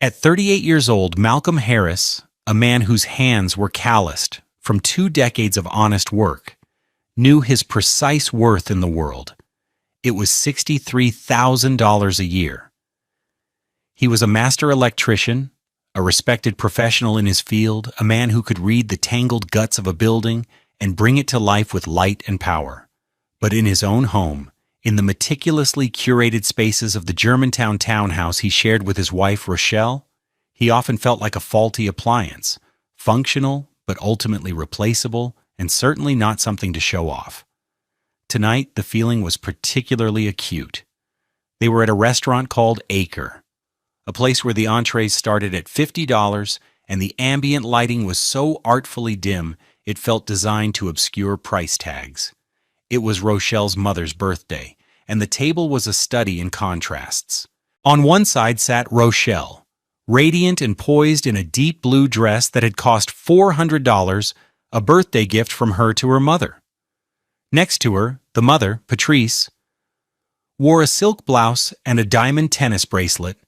At 38 years old, Malcolm Harris, a man whose hands were calloused from 2 decades of honest work, knew his precise worth in the world. It was $63,000 a year. He was a master electrician, a respected professional in his field, a man who could read the tangled guts of a building and bring it to life with light and power. But in his own home, in the meticulously curated spaces of the Germantown townhouse he shared with his wife Rochelle, he often felt like a faulty appliance, functional but ultimately replaceable, and certainly not something to show off. Tonight, the feeling was particularly acute. They were at a restaurant called Acre, a place where the entrees started at $50 and the ambient lighting was so artfully dim it felt designed to obscure price tags. It was Rochelle's mother's birthday, and the table was a study in contrasts. On one side sat Rochelle, radiant and poised in a deep blue dress that had cost $400, a birthday gift from her to her mother. Next to her, the mother, Patrice, wore a silk blouse and a diamond tennis bracelet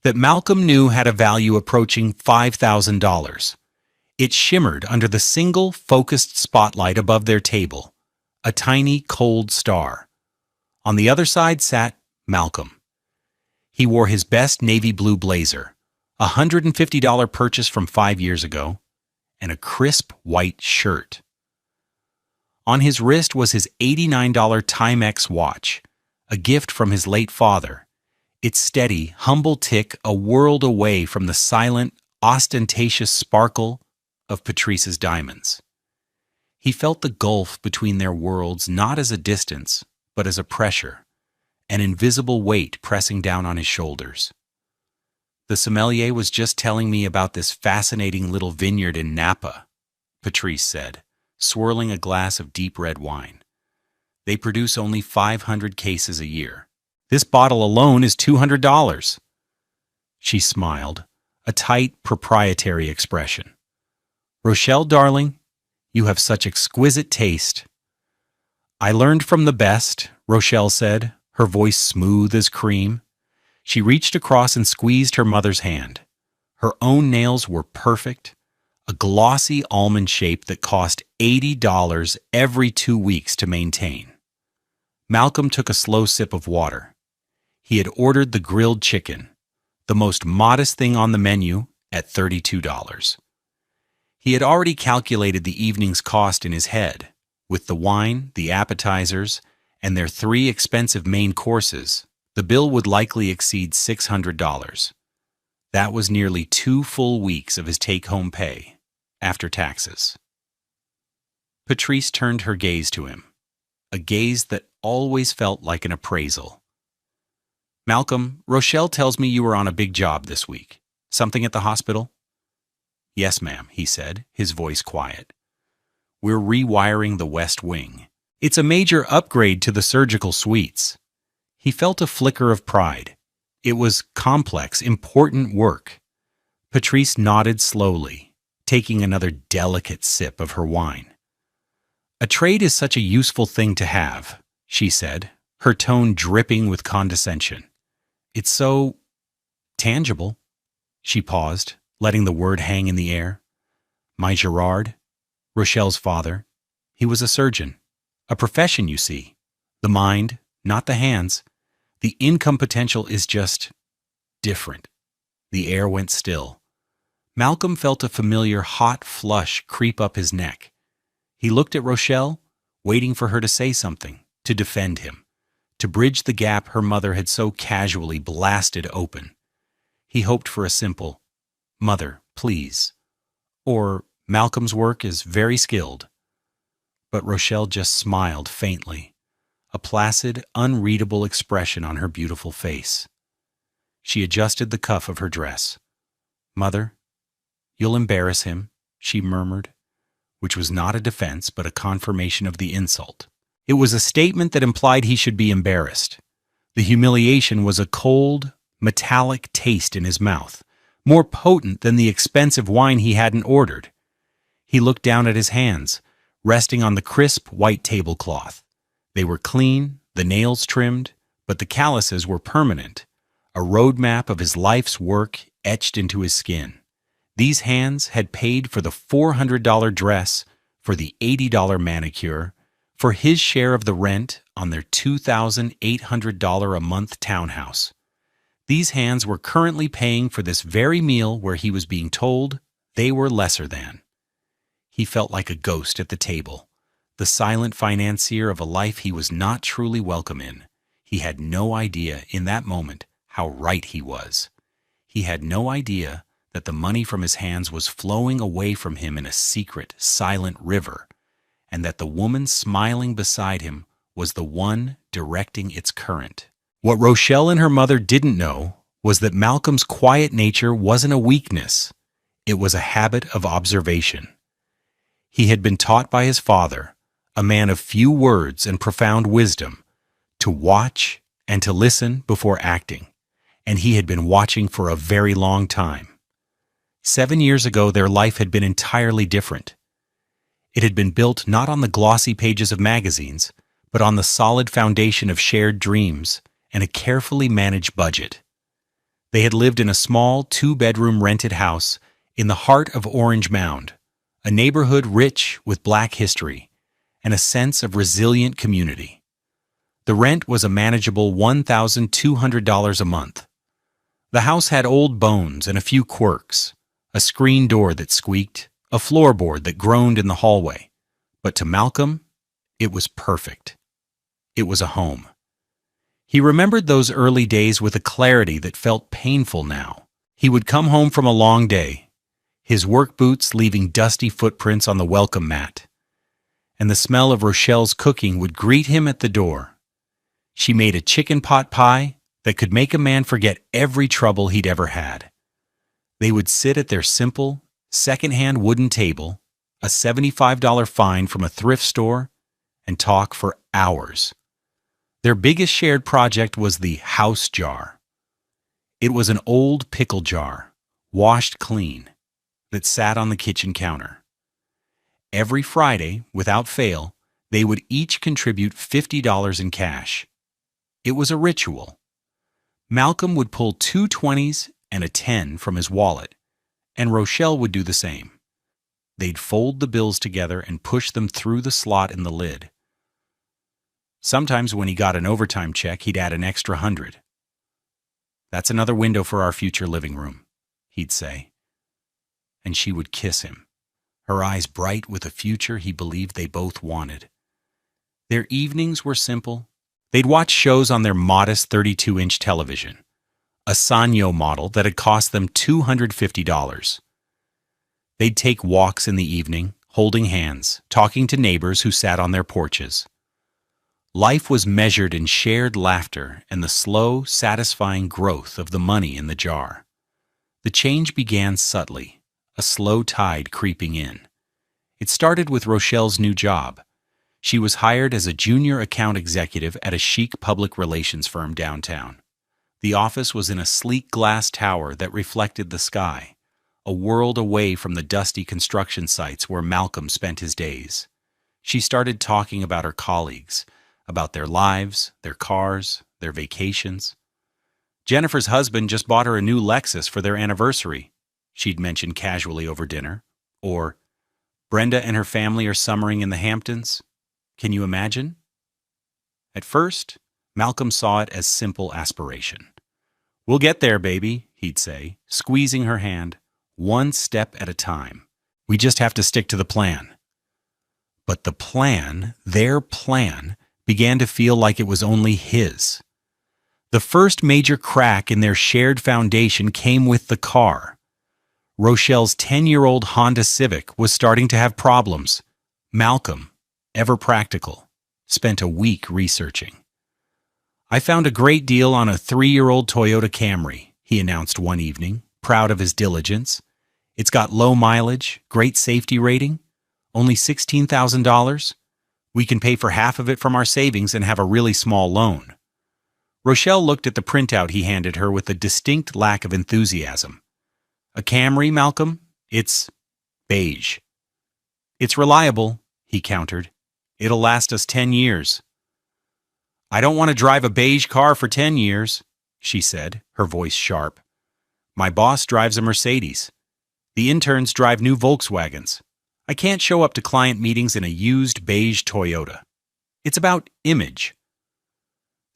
that Malcolm knew had a value approaching $5,000. It shimmered under the single, focused spotlight above their table, a tiny, cold star. On the other side sat Malcolm. He wore his best navy blue blazer, a $150 purchase from 5 years ago, and a crisp white shirt. On his wrist was his $89 Timex watch, a gift from his late father, its steady, humble tick a world away from the silent, ostentatious sparkle of Patrice's diamonds. He felt the gulf between their worlds not as a distance, but as a pressure, an invisible weight pressing down on his shoulders. "The sommelier was just telling me about this fascinating little vineyard in Napa," Patrice said, swirling a glass of deep red wine. "They produce only 500 cases a year. This bottle alone is $200. She smiled, a tight, proprietary expression. "Rochelle, darling, you have such exquisite taste." "I learned from the best," Rochelle said, her voice smooth as cream. She reached across and squeezed her mother's hand. Her own nails were perfect, a glossy almond shape that cost $80 every 2 weeks to maintain. Malcolm took a slow sip of water. He had ordered the grilled chicken, the most modest thing on the menu, at $32. He had already calculated the evening's cost in his head, with the wine, the appetizers, and their 3 expensive main courses. The bill would likely exceed $600. That was nearly 2 full weeks of his take-home pay, after taxes. Patrice turned her gaze to him, a gaze that always felt like an appraisal. "Malcolm, Rochelle tells me you were on a big job this week. Something at the hospital?" "Yes, ma'am," he said, his voice quiet. "We're rewiring the West Wing. It's a major upgrade to the surgical suites." He felt a flicker of pride. It was complex, important work. Patrice nodded slowly, taking another delicate sip of her wine. "A trade is such a useful thing to have," she said, her tone dripping with condescension. "It's so tangible." She paused, letting the word hang in the air. "My Gerard, Rochelle's father, he was a surgeon. A profession, you see. The mind, not the hands. The income potential is just different." The air went still. Malcolm felt a familiar hot flush creep up his neck. He looked at Rochelle, waiting for her to say something, to defend him, to bridge the gap her mother had so casually blasted open. He hoped for a simple, "Mother, please," or "Malcolm's work is very skilled." But Rochelle just smiled faintly, a placid, unreadable expression on her beautiful face. She adjusted the cuff of her dress. "Mother, you'll embarrass him," she murmured, which was not a defense but a confirmation of the insult. It was a statement that implied he should be embarrassed. The humiliation was a cold, metallic taste in his mouth, more potent than the expensive wine he hadn't ordered. He looked down at his hands, resting on the crisp white tablecloth. They were clean, the nails trimmed, but the calluses were permanent, a roadmap of his life's work etched into his skin. These hands had paid for the $400 dress, for the $80 manicure, for his share of the rent on their $2,800 a month townhouse. These hands were currently paying for this very meal where he was being told they were lesser than. He felt like a ghost at the table, the silent financier of a life he was not truly welcome in. He had no idea in that moment how right he was. He had no idea that the money from his hands was flowing away from him in a secret, silent river, and that the woman smiling beside him was the one directing its current. What Rochelle and her mother didn't know was that Malcolm's quiet nature wasn't a weakness. It was a habit of observation. He had been taught by his father, a man of few words and profound wisdom, to watch and to listen before acting, and he had been watching for a very long time. 7 years ago, their life had been entirely different. It had been built not on the glossy pages of magazines, but on the solid foundation of shared dreams and a carefully managed budget. They had lived in a small 2-bedroom rented house in the heart of Orange Mound, a neighborhood rich with Black history and a sense of resilient community. The rent was a manageable $1,200 a month. The house had old bones and a few quirks, a screen door that squeaked, a floorboard that groaned in the hallway. But to Malcolm, it was perfect. It was a home. He remembered those early days with a clarity that felt painful now. He would come home from a long day, his work boots leaving dusty footprints on the welcome mat, and the smell of Rochelle's cooking would greet him at the door. She made a chicken pot pie that could make a man forget every trouble he'd ever had. They would sit at their simple, second-hand wooden table, a $75 find from a thrift store, and talk for hours. Their biggest shared project was the house jar. It was an old pickle jar, washed clean, that sat on the kitchen counter. Every Friday, without fail, they would each contribute $50 in cash. It was a ritual. Malcolm would pull 2 20s and a 10 from his wallet, and Rochelle would do the same. They'd fold the bills together and push them through the slot in the lid. Sometimes when he got an overtime check, he'd add an extra 100. "That's another window for our future living room," he'd say. And she would kiss him, her eyes bright with a future he believed they both wanted. Their evenings were simple. They'd watch shows on their modest 32-inch television, a Sanyo model that had cost them $250. They'd take walks in the evening, holding hands, talking to neighbors who sat on their porches. Life was measured in shared laughter and the slow, satisfying growth of the money in the jar. The change began subtly, a slow tide creeping in. It started with Rochelle's new job. She was hired as a junior account executive at a chic public relations firm downtown. The office was in a sleek glass tower that reflected the sky, a world away from the dusty construction sites where Malcolm spent his days. She started talking about her colleagues, about their lives, their cars, their vacations. Jennifer's husband just bought her a new Lexus for their anniversary, she'd mentioned casually over dinner. Or, Brenda and her family are summering in the Hamptons. Can you imagine? At first, Malcolm saw it as simple aspiration. "We'll get there, baby," he'd say, squeezing her hand, "one step at a time. We just have to stick to the plan." But the plan, their plan, began to feel like it was only his. The first major crack in their shared foundation came with the car. Rochelle's 10-year-old Honda Civic was starting to have problems. Malcolm, ever practical, spent a week researching. "I found a great deal on a 3-year-old Toyota Camry," he announced one evening, proud of his diligence. "It's got low mileage, great safety rating, only $16,000. We can pay for half of it from our savings and have a really small loan." Rochelle looked at the printout he handed her with a distinct lack of enthusiasm. "A Camry, Malcolm? It's beige." "It's reliable," he countered. "It'll last us 10 years. "I don't want to drive a beige car for 10 years, she said, her voice sharp. My boss drives a Mercedes. The interns drive new Volkswagens. I can't show up to client meetings in a used beige Toyota. It's about image.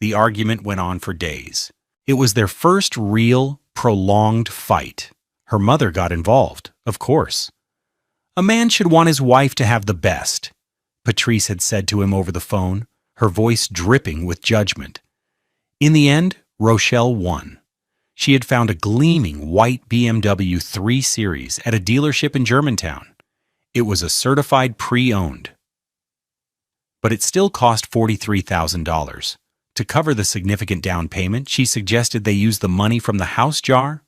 The argument went on for days. It was their first real, prolonged fight. Her mother got involved, of course. A man should want his wife to have the best, Patrice had said to him over the phone, her voice dripping with judgment. In the end, Rochelle won. She had found a gleaming white BMW 3 Series at a dealership in Germantown. It was a certified pre-owned. But it still cost $43,000. To cover the significant down payment, she suggested they use the money from the house jar.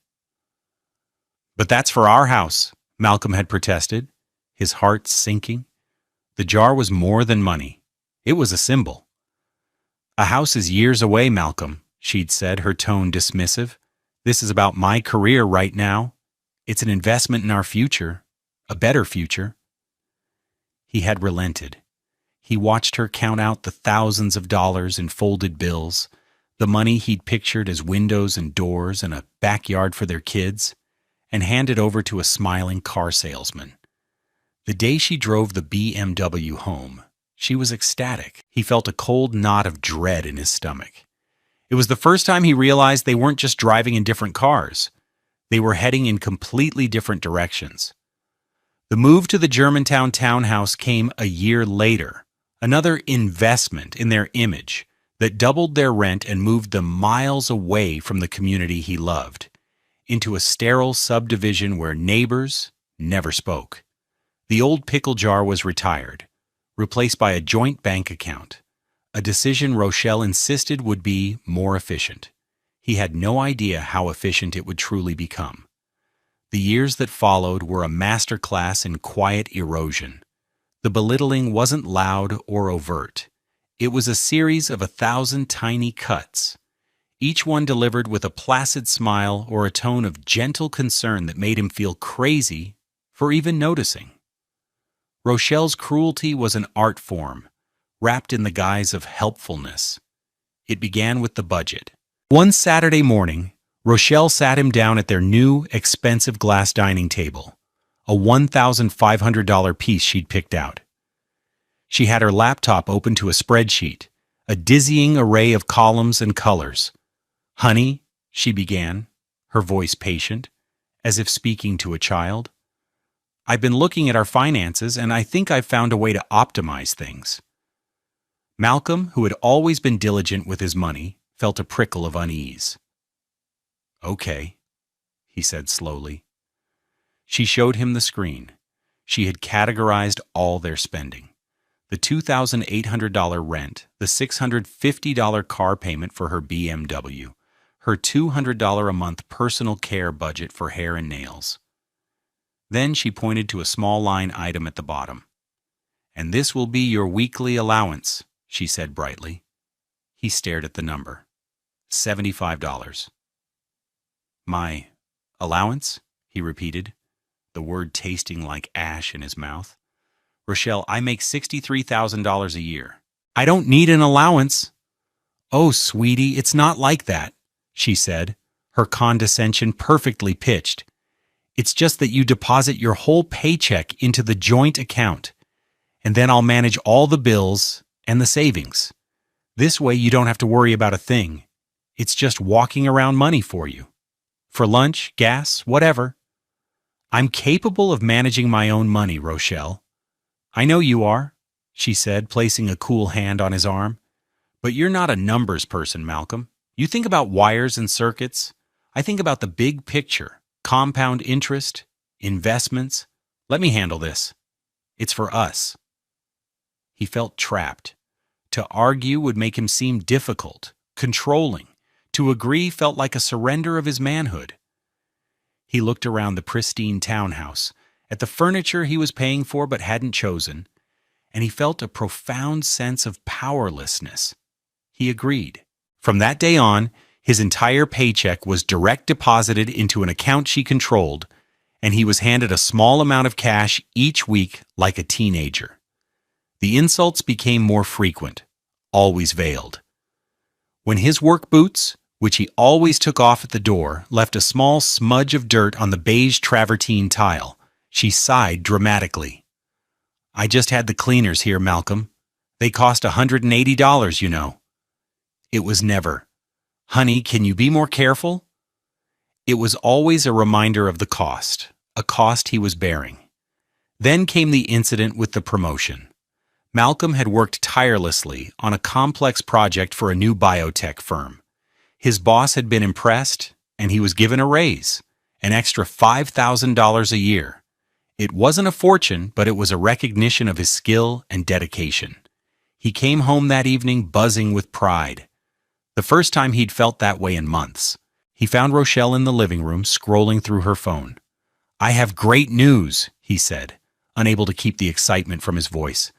But that's for our house, Malcolm had protested, his heart sinking. The jar was more than money. It was a symbol. A house is years away, Malcolm, she'd said, her tone dismissive. This is about my career right now. It's an investment in our future, a better future. He had relented. He watched her count out the thousands of dollars in folded bills, the money he'd pictured as windows and doors and a backyard for their kids, and hand it over to a smiling car salesman. The day she drove the BMW home, she was ecstatic. He felt a cold knot of dread in his stomach. It was the first time he realized they weren't just driving in different cars. They were heading in completely different directions. The move to the Germantown townhouse came a year later, another investment in their image that doubled their rent and moved them miles away from the community he loved, into a sterile subdivision where neighbors never spoke. The old pickle jar was retired, replaced by a joint bank account, a decision Rochelle insisted would be more efficient. He had no idea how efficient it would truly become. The years that followed were a masterclass in quiet erosion. The belittling wasn't loud or overt. It was a series of 1,000 tiny cuts, each one delivered with a placid smile or a tone of gentle concern that made him feel crazy for even noticing. Rochelle's cruelty was an art form, wrapped in the guise of helpfulness. It began with the budget. One Saturday morning, Rochelle sat him down at their new, expensive glass dining table, a $1,500 piece she'd picked out. She had her laptop open to a spreadsheet, a dizzying array of columns and colors. "Honey," she began, her voice patient, as if speaking to a child. "I've been looking at our finances, and I think I've found a way to optimize things." Malcolm, who had always been diligent with his money, felt a prickle of unease. "Okay," he said slowly. She showed him the screen. She had categorized all their spending. The $2,800 rent, the $650 car payment for her BMW, her $200 a month personal care budget for hair and nails. Then she pointed to a small line item at the bottom. "And this will be your weekly allowance," she said brightly. He stared at the number. $75. "My allowance?" he repeated, the word tasting like ash in his mouth. "Rochelle, I make $63,000 a year. I don't need an allowance." "Oh, sweetie, it's not like that," she said, her condescension perfectly pitched. "It's just that you deposit your whole paycheck into the joint account, and then I'll manage all the bills and the savings. This way you don't have to worry about a thing. It's just walking around money for you. For lunch, gas, whatever. I'm capable of managing my own money, Rochelle." "I know you are," she said, placing a cool hand on his arm. "But you're not a numbers person, Malcolm. You think about wires and circuits. I think about the big picture, compound interest, investments. Let me handle this. It's for us." He felt trapped. To argue would make him seem difficult, controlling. To agree felt like a surrender of his manhood. He looked around the pristine townhouse, at the furniture he was paying for but hadn't chosen, and he felt a profound sense of powerlessness. He agreed. From that day on, his entire paycheck was direct deposited into an account she controlled, and he was handed a small amount of cash each week like a teenager. The insults became more frequent, always veiled. When his work boots, which he always took off at the door, left a small smudge of dirt on the beige travertine tile. She sighed dramatically. I just had the cleaners here, Malcolm. They cost $180, you know. It was never. Honey, can you be more careful? It was always a reminder of the cost, a cost he was bearing. Then came the incident with the promotion. Malcolm had worked tirelessly on a complex project for a new biotech firm. His boss had been impressed, and he was given a raise, an extra $5,000 a year. It wasn't a fortune, but it was a recognition of his skill and dedication. He came home that evening buzzing with pride. The first time he'd felt that way in months. He found Rochelle in the living room, scrolling through her phone. I have great news, he said, unable to keep the excitement from his voice.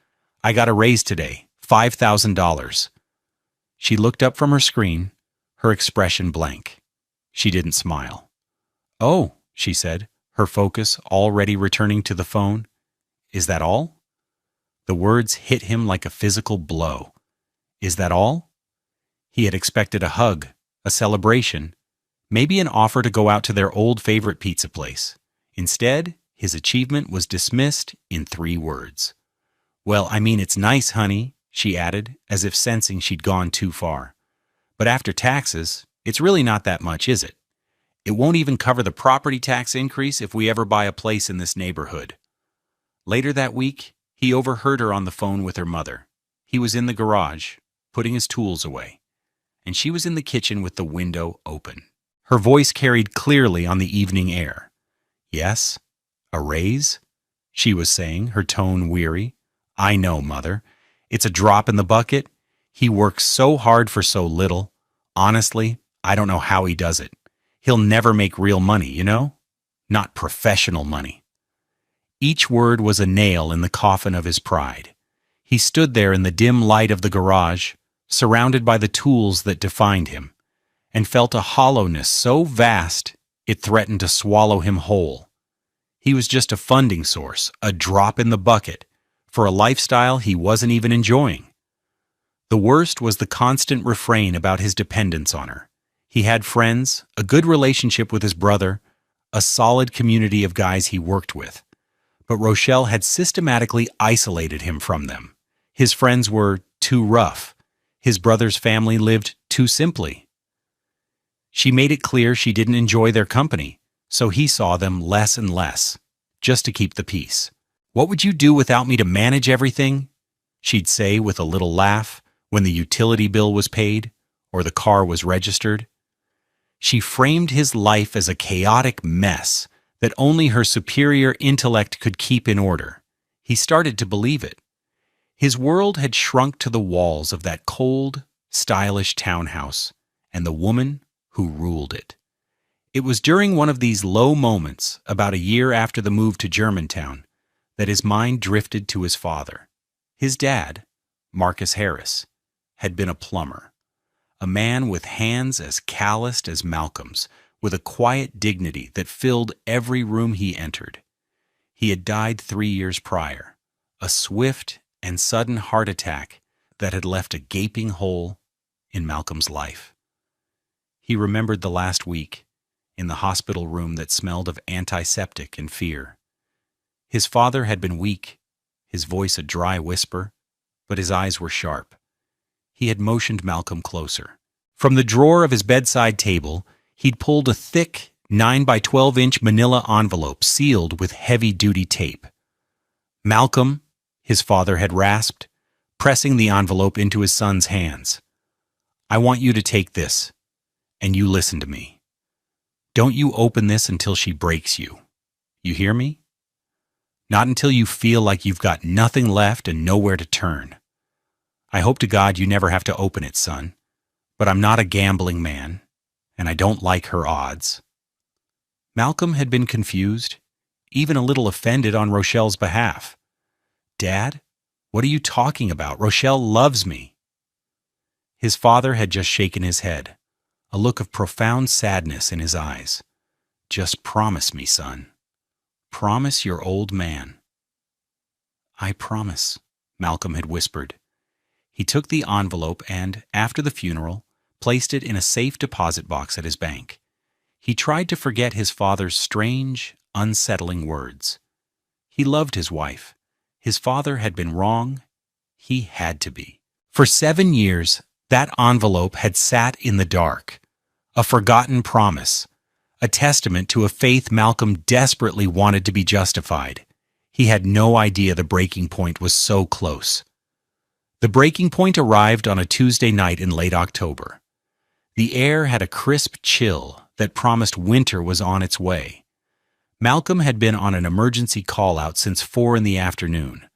I got a raise today, $5,000. She looked up from her screen, her expression blank. She didn't smile. Oh, she said, her focus already returning to the phone. Is that all? The words hit him like a physical blow. Is that all? He had expected a hug, a celebration, maybe an offer to go out to their old favorite pizza place. Instead, his achievement was dismissed in 3 words. Well, I mean, it's nice, honey, she added, as if sensing she'd gone too far. But after taxes, it's really not that much, is it? It won't even cover the property tax increase if we ever buy a place in this neighborhood. Later that week, he overheard her on the phone with her mother. He was in the garage, putting his tools away, and she was in the kitchen with the window open. Her voice carried clearly on the evening air. Yes, a raise? She was saying, her tone weary. I know, Mother. It's a drop in the bucket. He works so hard for so little. Honestly, I don't know how he does it. He'll never make real money, you know? Not professional money. Each word was a nail in the coffin of his pride. He stood there in the dim light of the garage, surrounded by the tools that defined him, and felt a hollowness so vast it threatened to swallow him whole. He was just a funding source, a drop in the bucket, for a lifestyle he wasn't even enjoying. The worst was the constant refrain about his dependence on her. He had friends, a good relationship with his brother, a solid community of guys he worked with. But Rochelle had systematically isolated him from them. His friends were too rough. His brother's family lived too simply. She made it clear she didn't enjoy their company, so he saw them less and less, just to keep the peace. What would you do without me to manage everything? She'd say with a little laugh when the utility bill was paid or the car was registered. She framed his life as a chaotic mess that only her superior intellect could keep in order. He started to believe it. His world had shrunk to the walls of that cold, stylish townhouse and the woman who ruled it. It was during one of these low moments, about a year after the move to Germantown, that his mind drifted to his father. His dad, Marcus Harris, had been a plumber. A man with hands as calloused as Malcolm's, with a quiet dignity that filled every room he entered. He had died 3 years prior, a swift and sudden heart attack that had left a gaping hole in Malcolm's life. He remembered the last week, in the hospital room that smelled of antiseptic and fear. His father had been weak, his voice a dry whisper, but his eyes were sharp. He had motioned Malcolm closer. From the drawer of his bedside table, he'd pulled a thick 9 by 12-inch manila envelope sealed with heavy-duty tape. Malcolm, his father had rasped, pressing the envelope into his son's hands. I want you to take this, and you listen to me. Don't you open this until she breaks you. You hear me? Not until you feel like you've got nothing left and nowhere to turn. I hope to God you never have to open it, son. But I'm not a gambling man, and I don't like her odds. Malcolm had been confused, even a little offended on Rochelle's behalf. Dad, what are you talking about? Rochelle loves me. His father had just shaken his head, a look of profound sadness in his eyes. Just promise me, son. Promise your old man. I promise, Malcolm had whispered. He took the envelope and, after the funeral, placed it in a safe deposit box at his bank. He tried to forget his father's strange, unsettling words. He loved his wife. His father had been wrong. He had to be. For 7 years, that envelope had sat in the dark, a forgotten promise, a testament to a faith Malcolm desperately wanted to be justified. He had no idea the breaking point was so close. The breaking point arrived on a Tuesday night in late October. The air had a crisp chill that promised winter was on its way. Malcolm had been on an emergency call-out since 4 in the afternoon,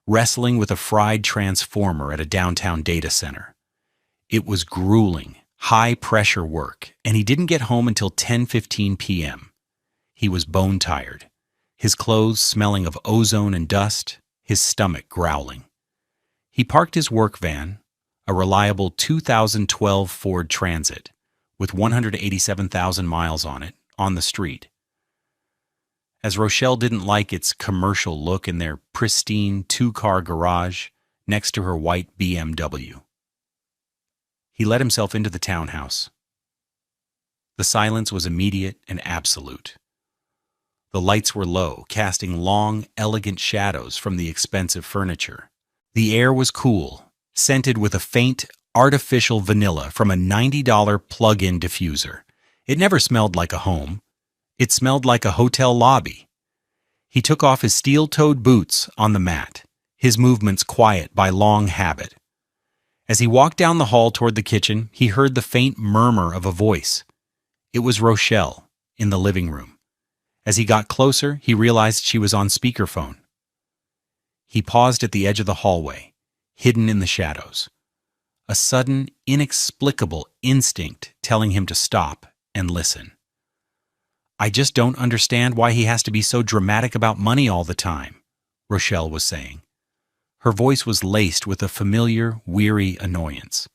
wrestling with a fried transformer at a downtown data center. It was grueling, high-pressure work, and he didn't get home until 10:15 p.m. He was bone-tired, his clothes smelling of ozone and dust, his stomach growling. He parked his work van, a reliable 2012 Ford Transit, with 187,000 miles on it, on the street. As Rochelle didn't like its commercial look in their pristine 2-car garage next to her white BMW. He let himself into the townhouse. The silence was immediate and absolute. The lights were low, casting long, elegant shadows from the expensive furniture. The air was cool, scented with a faint, artificial vanilla from a $90 plug-in diffuser. It never smelled like a home. It smelled like a hotel lobby. He took off his steel-toed boots on the mat, his movements quiet by long habit. As he walked down the hall toward the kitchen, he heard the faint murmur of a voice. It was Rochelle, in the living room. As he got closer, he realized she was on speakerphone. He paused at the edge of the hallway, hidden in the shadows. A sudden, inexplicable instinct telling him to stop and listen. "I just don't understand why he has to be so dramatic about money all the time," Rochelle was saying. Her voice was laced with a familiar, weary annoyance.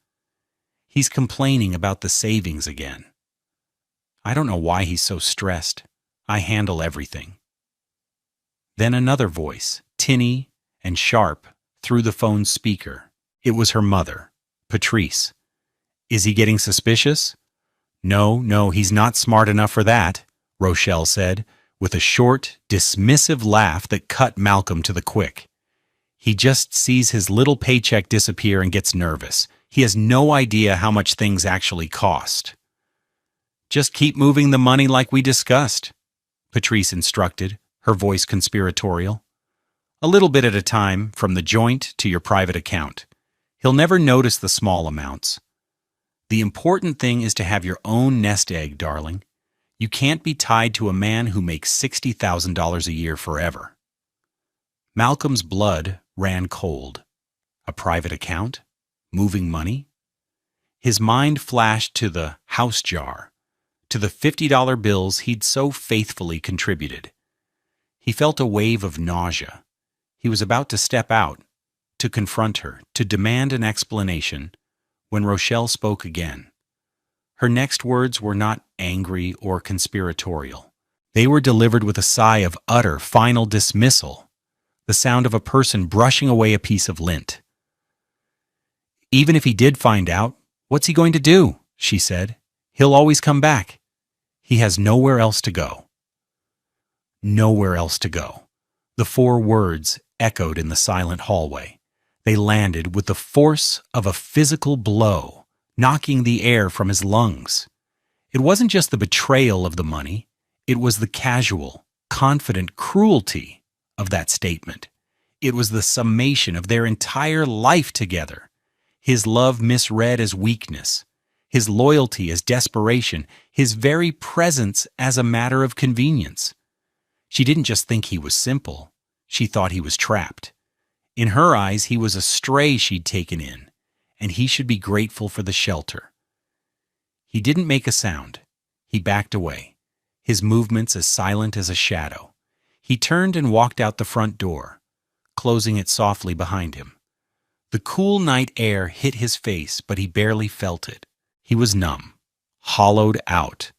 "He's complaining about the savings again. I don't know why he's so stressed. I handle everything." Then another voice, tinny and sharp, through the phone's speaker. It was her mother, Patrice. "Is he getting suspicious?" No, he's not smart enough for that," Rochelle said, with a short, dismissive laugh that cut Malcolm to the quick. "He just sees his little paycheck disappear and gets nervous. He has no idea how much things actually cost." "Just keep moving the money like we discussed," Patrice instructed, her voice conspiratorial. "A little bit at a time, from the joint to your private account. He'll never notice the small amounts. The important thing is to have your own nest egg, darling. You can't be tied to a man who makes $60,000 a year forever." Malcolm's blood ran cold. A private account? Moving money? His mind flashed to the house jar, to the $50 bills he'd so faithfully contributed. He felt a wave of nausea. He was about to step out, to confront her, to demand an explanation, when Rochelle spoke again. Her next words were not angry or conspiratorial. They were delivered with a sigh of utter, final dismissal, the sound of a person brushing away a piece of lint. "Even if he did find out, what's he going to do?" she said. "He'll always come back. He has nowhere else to go." Nowhere else to go. The 4 words echoed in the silent hallway. They landed with the force of a physical blow, knocking the air from his lungs. It wasn't just the betrayal of the money. It was the casual, confident cruelty of that statement. It was the summation of their entire life together. His love misread as weakness, his loyalty as desperation, his very presence as a matter of convenience. She didn't just think he was simple. She thought he was trapped. In her eyes, he was a stray she'd taken in, and he should be grateful for the shelter. He didn't make a sound. He backed away, his movements as silent as a shadow. He turned and walked out the front door, closing it softly behind him. The cool night air hit his face, but he barely felt it. He was numb, hollowed out.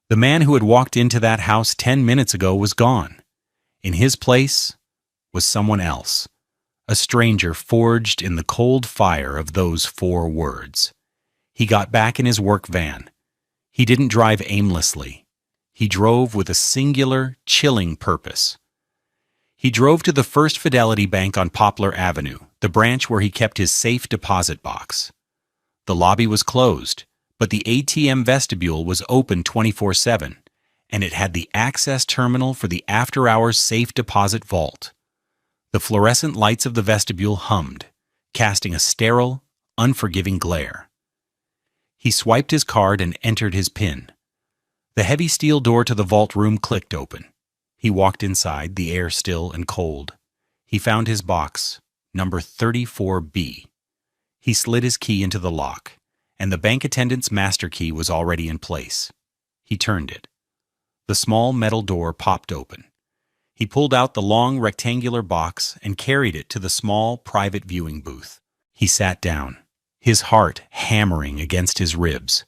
The man who had walked into that house 10 minutes ago was gone. In his place was someone else, a stranger forged in the cold fire of those 4 words. He got back in his work van. He didn't drive aimlessly. He drove with a singular, chilling purpose. He drove to the First Fidelity Bank on Poplar Avenue, the branch where he kept his safe deposit box. The lobby was closed, but the ATM vestibule was open 24/7, and it had the access terminal for the after-hours safe deposit vault. The fluorescent lights of the vestibule hummed, casting a sterile, unforgiving glare. He swiped his card and entered his PIN. The heavy steel door to the vault room clicked open. He walked inside, the air still and cold. He found his box, number 34B. He slid his key into the lock, and the bank attendant's master key was already in place. He turned it. The small metal door popped open. He pulled out the long rectangular box and carried it to the small private viewing booth. He sat down, his heart hammering against his ribs.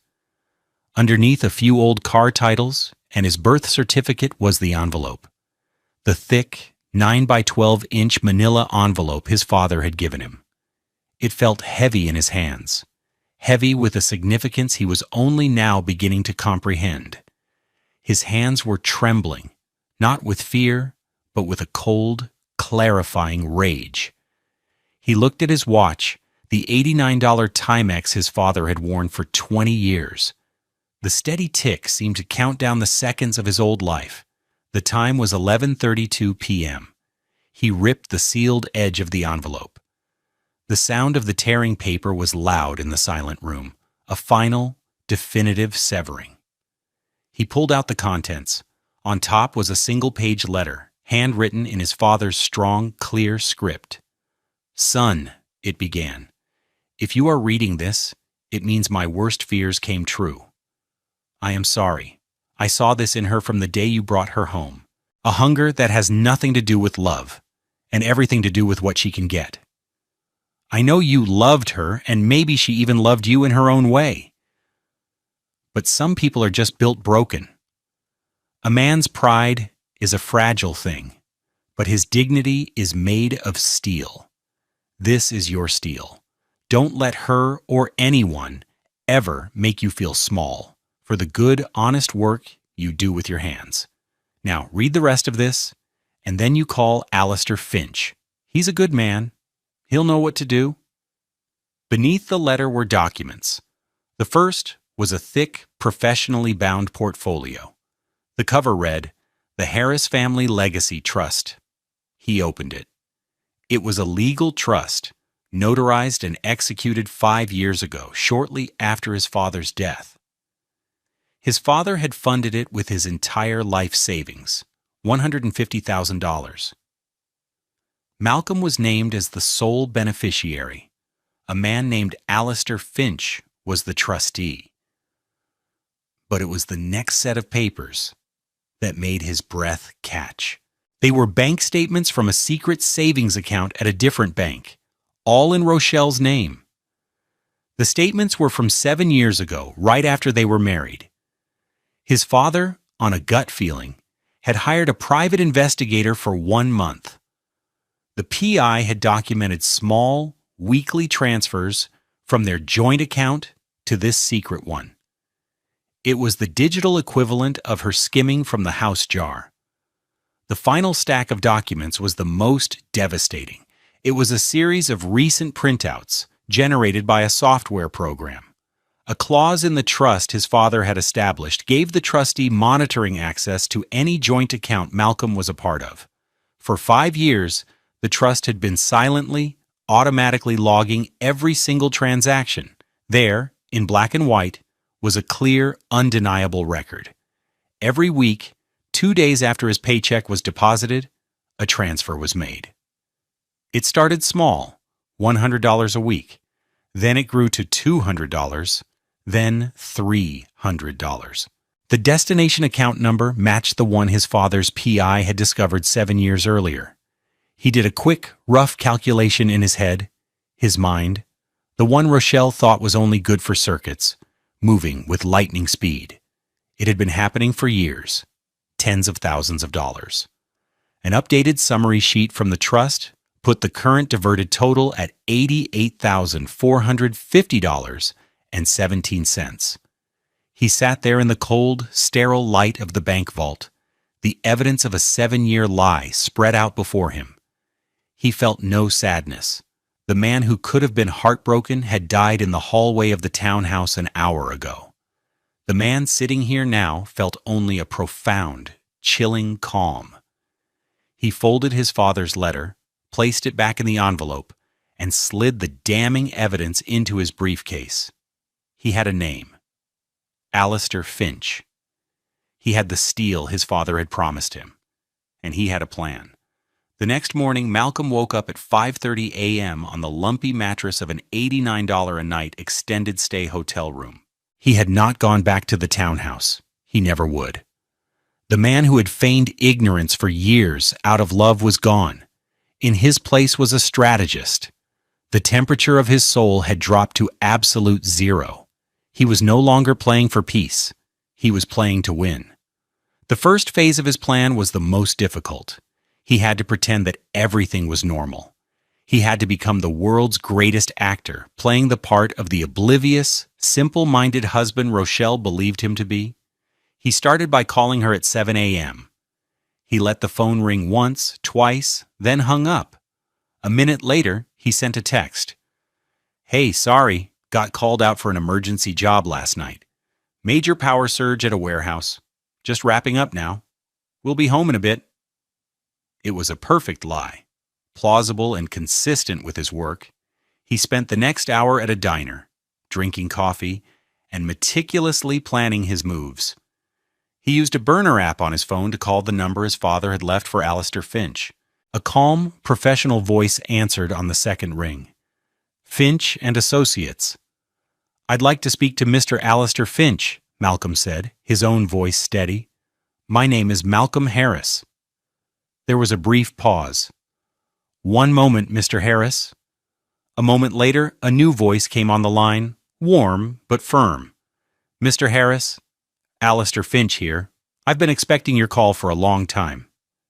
Underneath a few old car titles and his birth certificate was the envelope. The thick, 9 by 12-inch manila envelope his father had given him. It felt heavy in his hands, heavy with a significance he was only now beginning to comprehend. His hands were trembling, not with fear, but with a cold, clarifying rage. He looked at his watch, the $89 Timex his father had worn for 20 years. The steady tick seemed to count down the seconds of his old life. The time was 11:32 p.m. He ripped the sealed edge of the envelope. The sound of the tearing paper was loud in the silent room, a final, definitive severing. He pulled out the contents. On top was a single-page letter, handwritten in his father's strong, clear script. "Son," it began, "if you are reading this, it means my worst fears came true. I am sorry. I saw this in her from the day you brought her home. A hunger that has nothing to do with love, and everything to do with what she can get. I know you loved her, and maybe she even loved you in her own way. But some people are just built broken. A man's pride is a fragile thing, but his dignity is made of steel. This is your steel. Don't let her or anyone ever make you feel small for the good, honest work you do with your hands. Now, read the rest of this, and then you call Alistair Finch. He's a good man. He'll know what to do." Beneath the letter were documents. The first was a thick, professionally bound portfolio. The cover read, "The Harris Family Legacy Trust." He opened it. It was a legal trust, notarized and executed 5 years ago, shortly after his father's death. His father had funded it with his entire life savings, $150,000. Malcolm was named as the sole beneficiary. A man named Alistair Finch was the trustee. But it was the next set of papers that made his breath catch. They were bank statements from a secret savings account at a different bank, all in Rochelle's name. The statements were from 7 years ago, right after they were married. His father, on a gut feeling, had hired a private investigator for 1 month. The PI had documented small, weekly transfers from their joint account to this secret one. It was the digital equivalent of her skimming from the house jar. The final stack of documents was the most devastating. It was a series of recent printouts generated by a software program. A clause in the trust his father had established gave the trustee monitoring access to any joint account Malcolm was a part of. For 5 years, the trust had been silently, automatically logging every single transaction. There, in black and white, was a clear, undeniable record. Every week, 2 days after his paycheck was deposited, a transfer was made. It started small, $100 a week. Then it grew to $200, then $300. The destination account number matched the one his father's PI had discovered 7 years earlier. He did a quick, rough calculation in his head, his mind, the one Rochelle thought was only good for circuits, moving with lightning speed. It had been happening for years, tens of thousands of dollars. An updated summary sheet from the trust put the current diverted total at $88,450 He sat there in the cold, sterile light of the bank vault, the evidence of a 7-year lie spread out before him. He felt no sadness. The man who could have been heartbroken had died in the hallway of the townhouse an hour ago. The man sitting here now felt only a profound, chilling calm. He folded his father's letter, placed it back in the envelope, and slid the damning evidence into his briefcase. He had a name. Alistair Finch. He had the steel his father had promised him. And he had a plan. The next morning, Malcolm woke up at 5:30 a.m. on the lumpy mattress of an $89 a night extended stay hotel room. He had not gone back to the townhouse. He never would. The man who had feigned ignorance for years out of love was gone. In his place was a strategist. The temperature of his soul had dropped to absolute zero. He was no longer playing for peace. He was playing to win. The first phase of his plan was the most difficult. He had to pretend that everything was normal. He had to become the world's greatest actor, playing the part of the oblivious, simple-minded husband Rochelle believed him to be. He started by calling her at 7 a.m. He let the phone ring once, twice, then hung up. A minute later, he sent a text. "Hey, sorry, got called out for an emergency job last night. Major power surge at a warehouse. Just wrapping up now. We'll be home in a bit." It was a perfect lie, plausible and consistent with his work. He spent the next hour at a diner, drinking coffee, and meticulously planning his moves. He used a burner app on his phone to call the number his father had left for Alistair Finch. A calm, professional voice answered on the second ring. "Finch and Associates." "I'd like to speak to Mr. Alistair Finch," Malcolm said, his own voice steady. "My name is Malcolm Harris." There was a brief pause. "One moment, Mr. Harris." A moment later, a new voice came on the line, warm but firm. "Mr. Harris, Alistair Finch here. I've been expecting your call for a long time.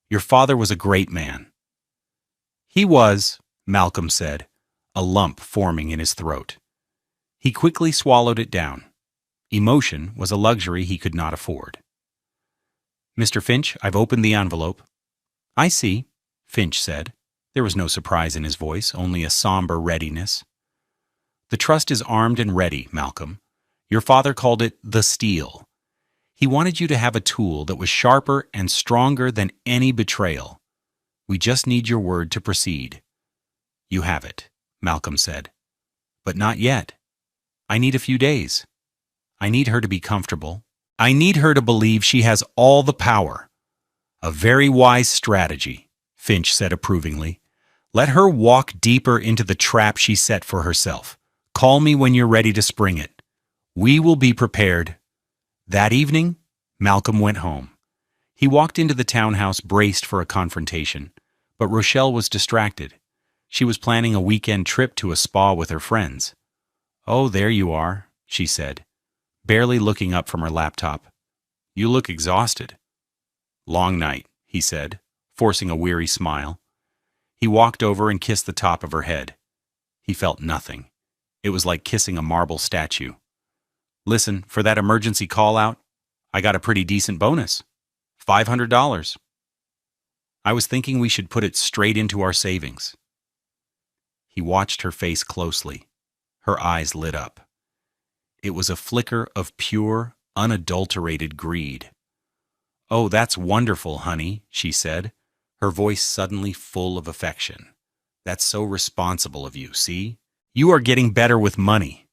Your father was a great man." "He was," Malcolm said, a lump forming in his throat. He quickly swallowed it down. Emotion was a luxury he could not afford. "Mr. Finch, I've opened the envelope." "I see," Finch said. There was no surprise in his voice, only a somber readiness. "The trust is armed and ready, Malcolm. Your father called it the steel. He wanted you to have a tool that was sharper and stronger than any betrayal. We just need your word to proceed." "You have it," Malcolm said. "But not yet. I need a few days. I need her to be comfortable. I need her to believe she has all the power." "A very wise strategy," Finch said approvingly. "Let her walk deeper into the trap she set for herself. Call me when you're ready to spring it. We will be prepared." That evening, Malcolm went home. He walked into the townhouse braced for a confrontation, but Rochelle was distracted. She was planning a weekend trip to a spa with her friends. "Oh, there you are," she said, barely looking up from her laptop. "You look exhausted." "Long night," he said, forcing a weary smile. He walked over and kissed the top of her head. He felt nothing. It was like kissing a marble statue. "Listen, for that emergency call-out, I got a pretty decent bonus. $500. I was thinking we should put it straight into our savings." He watched her face closely. Her eyes lit up. It was a flicker of pure, unadulterated greed. "Oh, that's wonderful, honey," she said, her voice suddenly full of affection. "That's so responsible of you, see? You are getting better with money."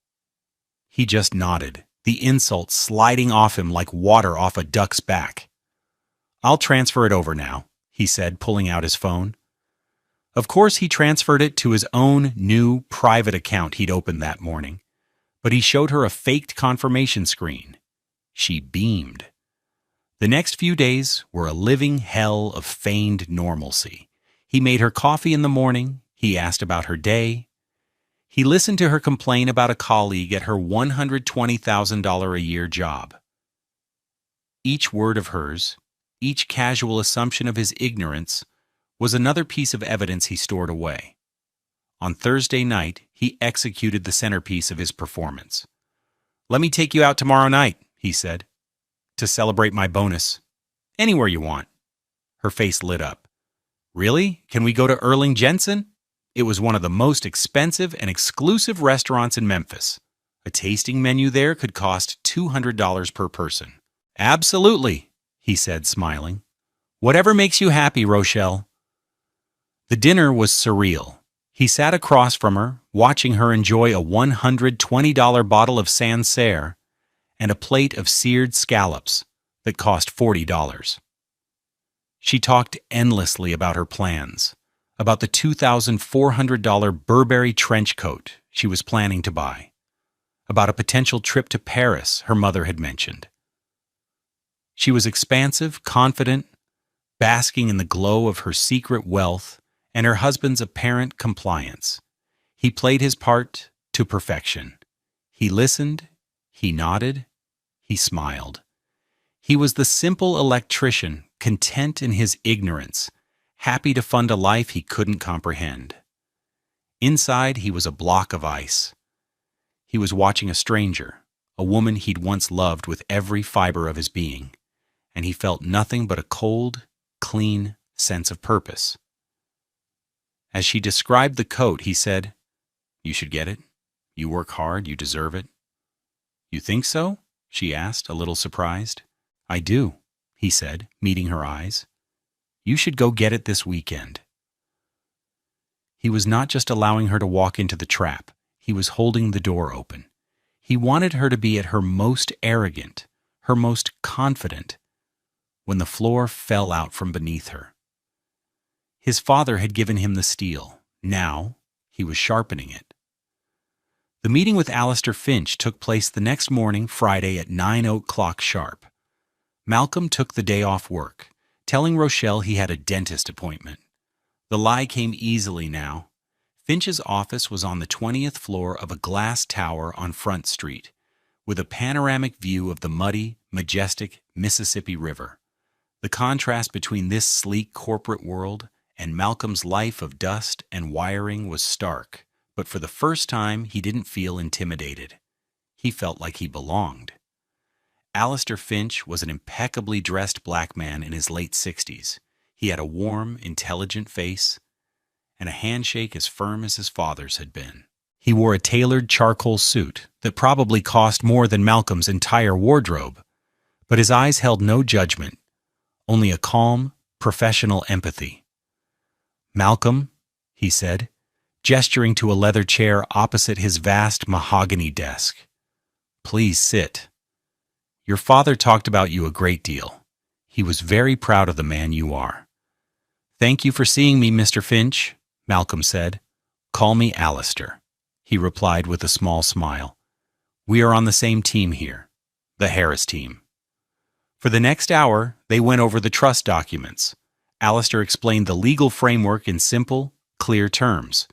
He just nodded, the insult sliding off him like water off a duck's back. "I'll transfer it over now," he said, pulling out his phone. Of course, he transferred it to his own new private account he'd opened that morning, but he showed her a faked confirmation screen. She beamed. The next few days were a living hell of feigned normalcy. He made her coffee in the morning. He asked about her day. He listened to her complain about a colleague at her $120,000 a year job. Each word of hers, each casual assumption of his ignorance, was another piece of evidence he stored away. On Thursday night, he executed the centerpiece of his performance. Let me take you out tomorrow night, he said, to celebrate my bonus. Anywhere you want. Her face lit up. Really? Can we go to Erling Jensen? It was one of the most expensive and exclusive restaurants in Memphis. A tasting menu there could cost $200 per person. Absolutely, he said, smiling. Whatever makes you happy, Rochelle. The dinner was surreal. He sat across from her, watching her enjoy a $120 bottle of Sancerre and a plate of seared scallops that cost $40. She talked endlessly about her plans, about the $2,400 Burberry trench coat she was planning to buy, about a potential trip to Paris her mother had mentioned. She was expansive, confident, basking in the glow of her secret wealth and her husband's apparent compliance. He played his part to perfection. He listened, he nodded, he smiled. He was the simple electrician, content in his ignorance, happy to fund a life he couldn't comprehend. Inside, he was a block of ice. He was watching a stranger, a woman he'd once loved with every fiber of his being, and he felt nothing but a cold, clean sense of purpose. As she described the coat, he said, "You should get it. You work hard, you deserve it." "You think so?" she asked, a little surprised. "I do," he said, meeting her eyes. "You should go get it this weekend." He was not just allowing her to walk into the trap. He was holding the door open. He wanted her to be at her most arrogant, her most confident, when the floor fell out from beneath her. His father had given him the steel. Now, he was sharpening it. The meeting with Alistair Finch took place the next morning, Friday at 9:00 sharp. Malcolm took the day off work, telling Rochelle he had a dentist appointment. The lie came easily now. Finch's office was on the 20th floor of a glass tower on Front Street, with a panoramic view of the muddy, majestic Mississippi River. The contrast between this sleek corporate world and Malcolm's life of dust and wiring was stark, but for the first time he didn't feel intimidated. He felt like he belonged. Alistair Finch was an impeccably dressed black man in his late 60s. He had a warm, intelligent face and a handshake as firm as his father's had been. He wore a tailored charcoal suit that probably cost more than Malcolm's entire wardrobe, but his eyes held no judgment, only a calm, professional empathy. "Malcolm," he said, gesturing to a leather chair opposite his vast mahogany desk. "Please sit. Your father talked about you a great deal. He was very proud of the man you are." "Thank you for seeing me, Mr. Finch," Malcolm said. "Call me Alistair," he replied with a small smile. "We are on the same team here, the Harris team." For the next hour, they went over the trust documents. Alistair explained the legal framework in simple, clear terms.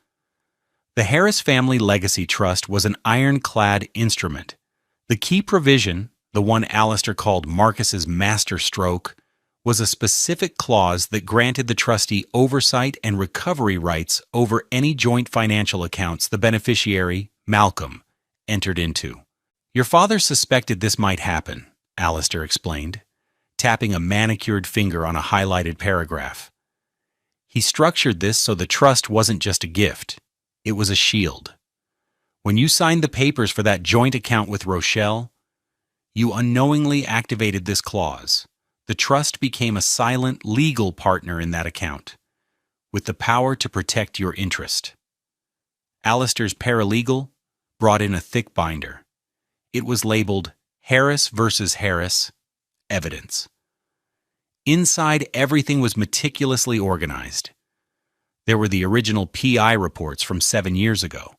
The Harris Family Legacy Trust was an ironclad instrument. The key provision, the one Alistair called Marcus's master stroke, was a specific clause that granted the trustee oversight and recovery rights over any joint financial accounts the beneficiary, Malcolm, entered into. "Your father suspected this might happen," Alistair explained, tapping a manicured finger on a highlighted paragraph. "He structured this so the trust wasn't just a gift, it was a shield. When you signed the papers for that joint account with Rochelle, you unknowingly activated this clause. The trust became a silent legal partner in that account, with the power to protect your interest." Alistair's paralegal brought in a thick binder. It was labeled Harris versus Harris, Evidence. Inside, everything was meticulously organized. There were the original PI reports from 7 years ago.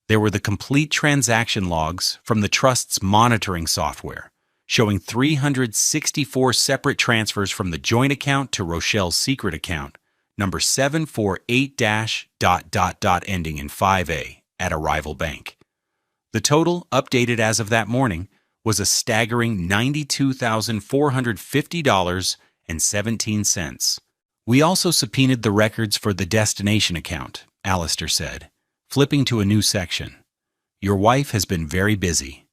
There were the complete transaction logs from the trust's monitoring software, showing 364 separate transfers from the joint account to Rochelle's secret account, number 748- ... ending in 5A, at a rival bank. The total, updated as of that morning, was a staggering $92,450.17. "We also subpoenaed the records for the destination account," Alistair said, flipping to a new section. "Your wife has been very busy."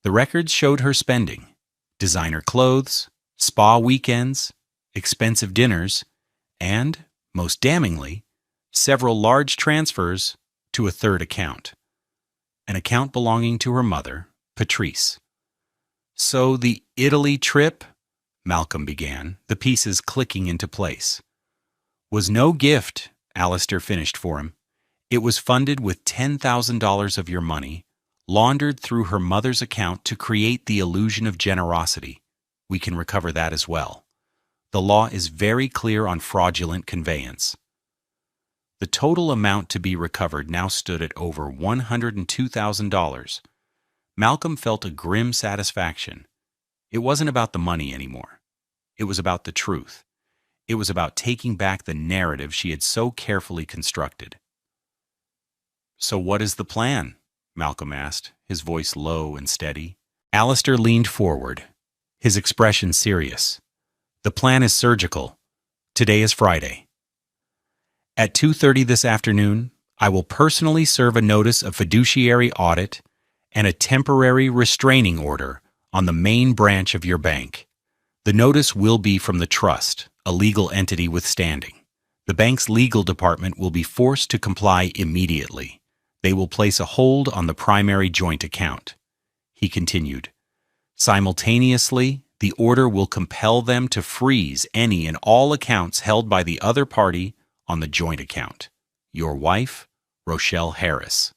The records showed her spending: designer clothes, spa weekends, expensive dinners, and, most damningly, several large transfers to a third account, an account belonging to her mother, Patrice. "So the Italy trip," Malcolm began, the pieces clicking into place, "was no gift," Alistair finished for him. "It was funded with $10,000 of your money, laundered through her mother's account to create the illusion of generosity. We can recover that as well. The law is very clear on fraudulent conveyance." The total amount to be recovered now stood at over $102,000. Malcolm felt a grim satisfaction. It wasn't about the money anymore. It was about the truth. It was about taking back the narrative she had so carefully constructed. "So what is the plan?" Malcolm asked, his voice low and steady. Alistair leaned forward, his expression serious. "The plan is surgical. Today is Friday. At 2:30 this afternoon, I will personally serve a notice of fiduciary audit and a temporary restraining order on the main branch of your bank. The notice will be from the trust, a legal entity with standing. The bank's legal department will be forced to comply immediately. They will place a hold on the primary joint account." He continued, "Simultaneously, the order will compel them to freeze any and all accounts held by the other party on the joint account, your wife, Rochelle Harris.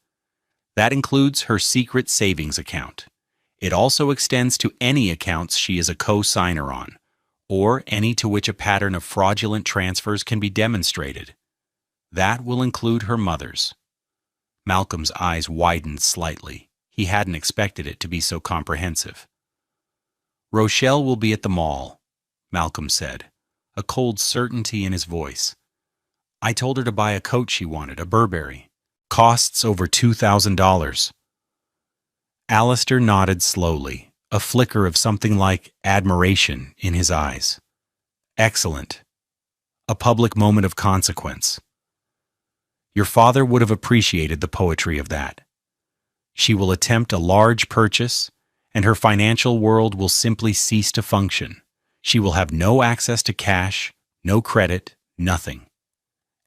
That includes her secret savings account. It also extends to any accounts she is a co-signer on, or any to which a pattern of fraudulent transfers can be demonstrated. That will include her mother's." Malcolm's eyes widened slightly. He hadn't expected it to be so comprehensive. "Rochelle will be at the mall," Malcolm said, a cold certainty in his voice. "I told her to buy a coat she wanted, a Burberry. Costs over $2,000. Alistair nodded slowly, a flicker of something like admiration in his eyes. "Excellent. A public moment of consequence. Your father would have appreciated the poetry of that. She will attempt a large purchase, and her financial world will simply cease to function. She will have no access to cash, no credit, nothing.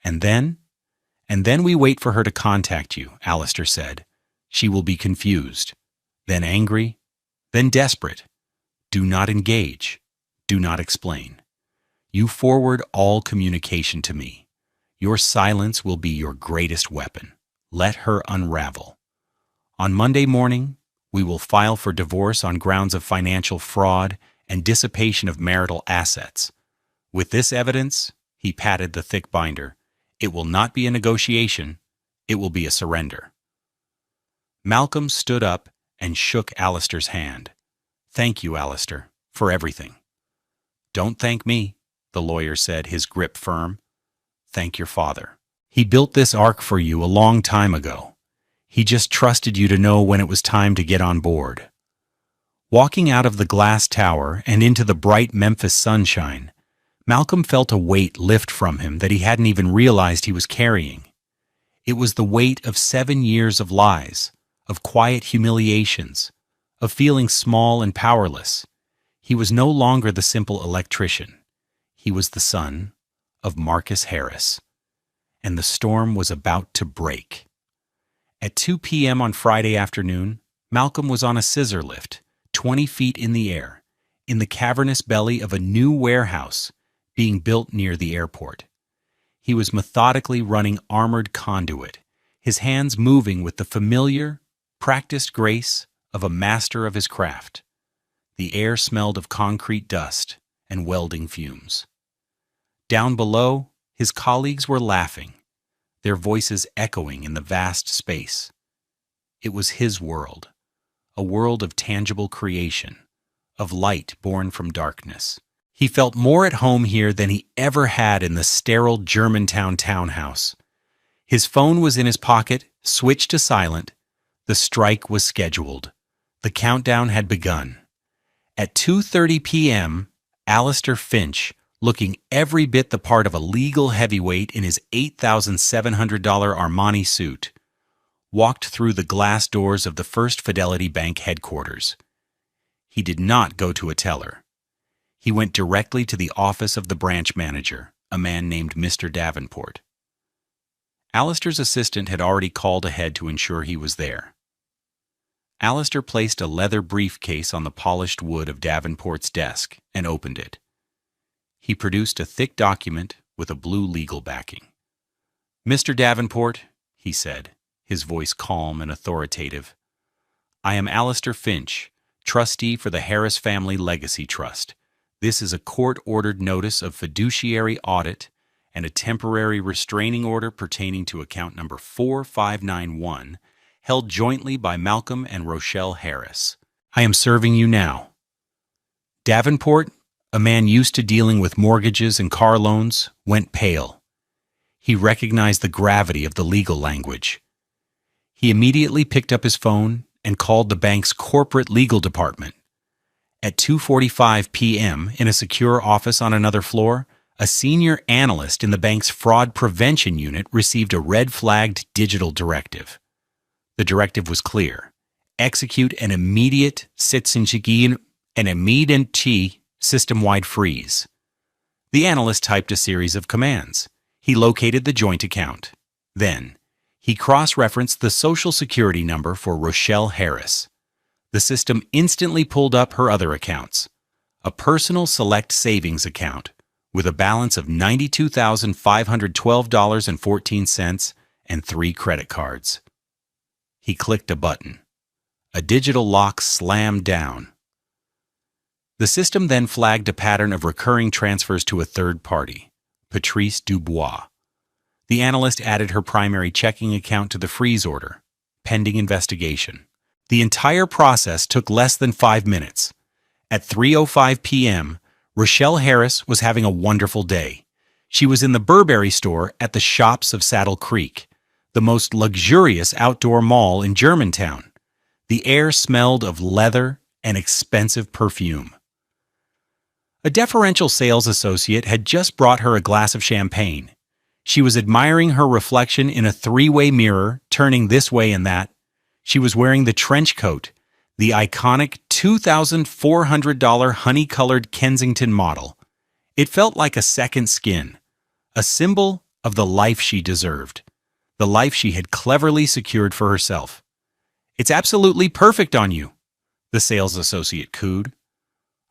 And then we wait for her to contact you," Alistair said. "She will be confused, then angry, then desperate. Do not engage. Do not explain. You forward all communication to me. Your silence will be your greatest weapon. Let her unravel. On Monday morning, we will file for divorce on grounds of financial fraud and dissipation of marital assets. With this evidence," he patted the thick binder, "it will not be a negotiation, it will be a surrender." Malcolm stood up and shook Alistair's hand. "Thank you, Alistair, for everything." "Don't thank me," the lawyer said, his grip firm. "Thank your father. He built this ark for you a long time ago. He just trusted you to know when it was time to get on board." Walking out of the glass tower and into the bright Memphis sunshine, Malcolm felt a weight lift from him that he hadn't even realized he was carrying. It was the weight of 7 years of lies, of quiet humiliations, of feeling small and powerless. He was no longer the simple electrician. He was the son of Marcus Harris. And the storm was about to break. At 2 p.m. on Friday afternoon, Malcolm was on a scissor lift, 20 feet in the air, in the cavernous belly of a new warehouse being built near the airport. He was methodically running armored conduit, his hands moving with the familiar, practiced grace of a master of his craft. The air smelled of concrete dust and welding fumes. Down below, his colleagues were laughing, their voices echoing in the vast space. It was his world, a world of tangible creation, of light born from darkness. He felt more at home here than he ever had in the sterile Germantown townhouse. His phone was in his pocket, switched to silent. The strike was scheduled. The countdown had begun. At 2:30 p.m., Alistair Finch, looking every bit the part of a legal heavyweight in his $8,700 Armani suit, walked through the glass doors of the First Fidelity Bank headquarters, He did not go to a teller. He went directly to the office of the branch manager, a man named Mr. Davenport. Alistair's assistant had already called ahead to ensure he was there. Alistair placed a leather briefcase on the polished wood of Davenport's desk and opened it. He produced a thick document with a blue legal backing. "Mr. Davenport," he said, his voice calm and authoritative, "I am Alistair Finch, trustee for the Harris Family Legacy Trust. This is a court-ordered notice of fiduciary audit and a temporary restraining order pertaining to account number 4591, held jointly by Malcolm and Rochelle Harris. I am serving you now." Davenport, a man used to dealing with mortgages and car loans, went pale. He recognized the gravity of the legal language. He immediately picked up his phone and called the bank's corporate legal department. At 2:45 p.m., in a secure office on another floor, a senior analyst in the bank's fraud prevention unit received a red-flagged digital directive. The directive was clear: execute an immediate system-wide freeze. The analyst typed a series of commands. He located the joint account. Then, he cross-referenced the Social Security number for Rochelle Harris. The system instantly pulled up her other accounts: a personal select savings account with a balance of $92,512.14 and 3 credit cards. He clicked a button. A digital lock slammed down. The system then flagged a pattern of recurring transfers to a third party, Patrice Dubois. The analyst added her primary checking account to the freeze order, pending investigation. The entire process took less than 5 minutes. At 3:05 p.m., Rochelle Harris was having a wonderful day. She was in the Burberry store at the Shops of Saddle Creek, the most luxurious outdoor mall in Germantown. The air smelled of leather and expensive perfume. A deferential sales associate had just brought her a glass of champagne. She was admiring her reflection in a 3-way mirror, turning this way and that. She was wearing the trench coat, the iconic $2,400 honey-colored Kensington model. It felt like a second skin, a symbol of the life she deserved, the life she had cleverly secured for herself. "It's absolutely perfect on you," the sales associate cooed.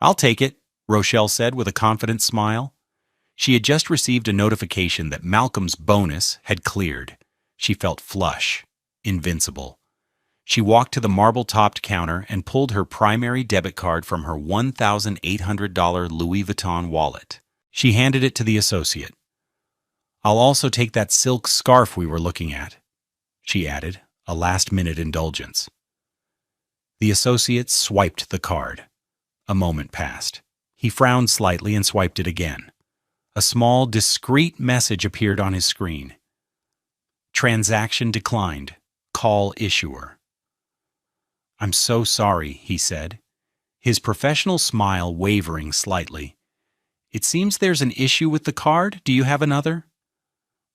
"I'll take it," Rochelle said with a confident smile. She had just received a notification that Malcolm's bonus had cleared. She felt flush, invincible. She walked to the marble-topped counter and pulled her primary debit card from her $1,800 Louis Vuitton wallet. She handed it to the associate. "I'll also take that silk scarf we were looking at," she added, a last-minute indulgence. The associate swiped the card. A moment passed. He frowned slightly and swiped it again. A small, discreet message appeared on his screen. "Transaction declined. Call issuer." "I'm so sorry," he said, his professional smile wavering slightly. "It seems there's an issue with the card. Do you have another?"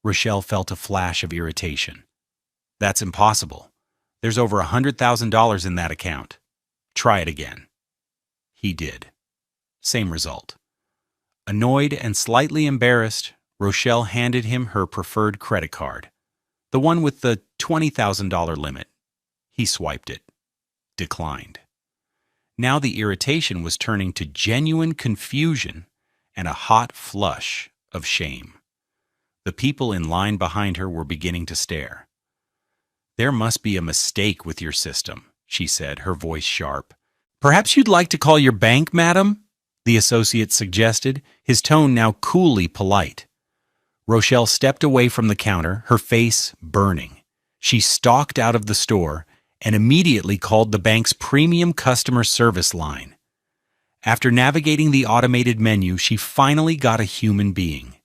Rochelle felt a flash of irritation. "That's impossible. There's over $100,000 in that account. Try it again." He did. Same result. Annoyed and slightly embarrassed, Rochelle handed him her preferred credit card, the one with the $20,000 limit. He swiped it. Declined. Now the irritation was turning to genuine confusion and a hot flush of shame. The people in line behind her were beginning to stare. "There must be a mistake with your system," she said, her voice sharp. "Perhaps you'd like to call your bank, madam?" the associate suggested, his tone now coolly polite. Rochelle stepped away from the counter, her face burning. She stalked out of the store and immediately called the bank's premium customer service line. After navigating the automated menu, she finally got a human being.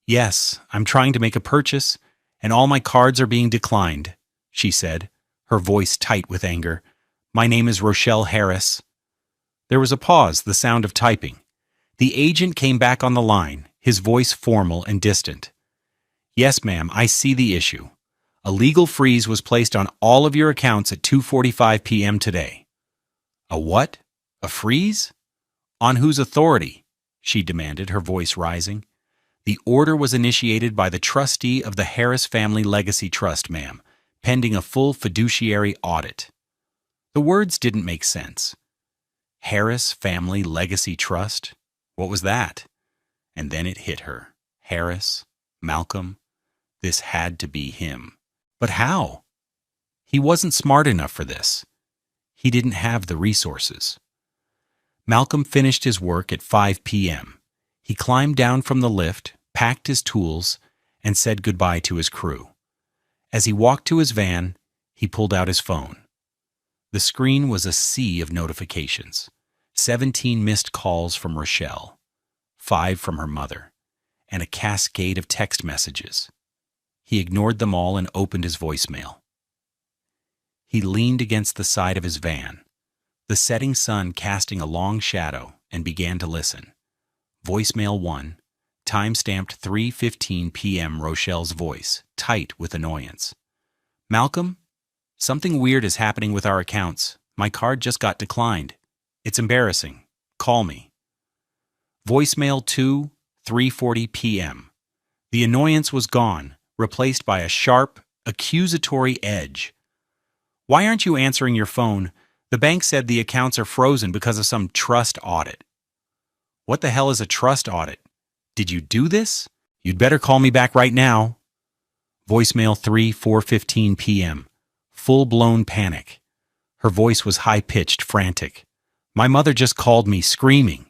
"Yes, I'm trying to make a purchase, and all my cards are being declined," she said, her voice tight with anger. "My name is Rochelle Harris." There was a pause, the sound of typing. The agent came back on the line, his voice formal and distant. "Yes, ma'am, I see the issue. A legal freeze was placed on all of your accounts at 2:45 p.m. today." "A what?" A freeze? On whose authority? She demanded, her voice rising. The order was initiated by the trustee of the Harris Family Legacy Trust, ma'am, pending a full fiduciary audit. The words didn't make sense. Harris Family Legacy Trust? What was that? And then it hit her. Harris, Malcolm, this had to be him. But how? He wasn't smart enough for this. He didn't have the resources. Malcolm finished his work at 5 p.m. He climbed down from the lift, packed his tools, and said goodbye to his crew. As he walked to his van, he pulled out his phone. The screen was a sea of notifications. 17 missed calls from Rochelle, 5 from her mother, and a cascade of text messages. He ignored them all and opened his voicemail. He leaned against the side of his van, the setting sun casting a long shadow, and began to listen. Voicemail 1, time-stamped 3:15 p.m. Rochelle's voice, tight with annoyance. Malcolm, something weird is happening with our accounts. My card just got declined. It's embarrassing. Call me. Voicemail 2, 3:40 p.m. The annoyance was gone, replaced by a sharp, accusatory edge. Why aren't you answering your phone? The bank said the accounts are frozen because of some trust audit. What the hell is a trust audit? Did you do this? You'd better call me back right now. Voicemail 3, 4:15 p.m. Full-blown panic. Her voice was high-pitched, frantic. My mother just called me, screaming.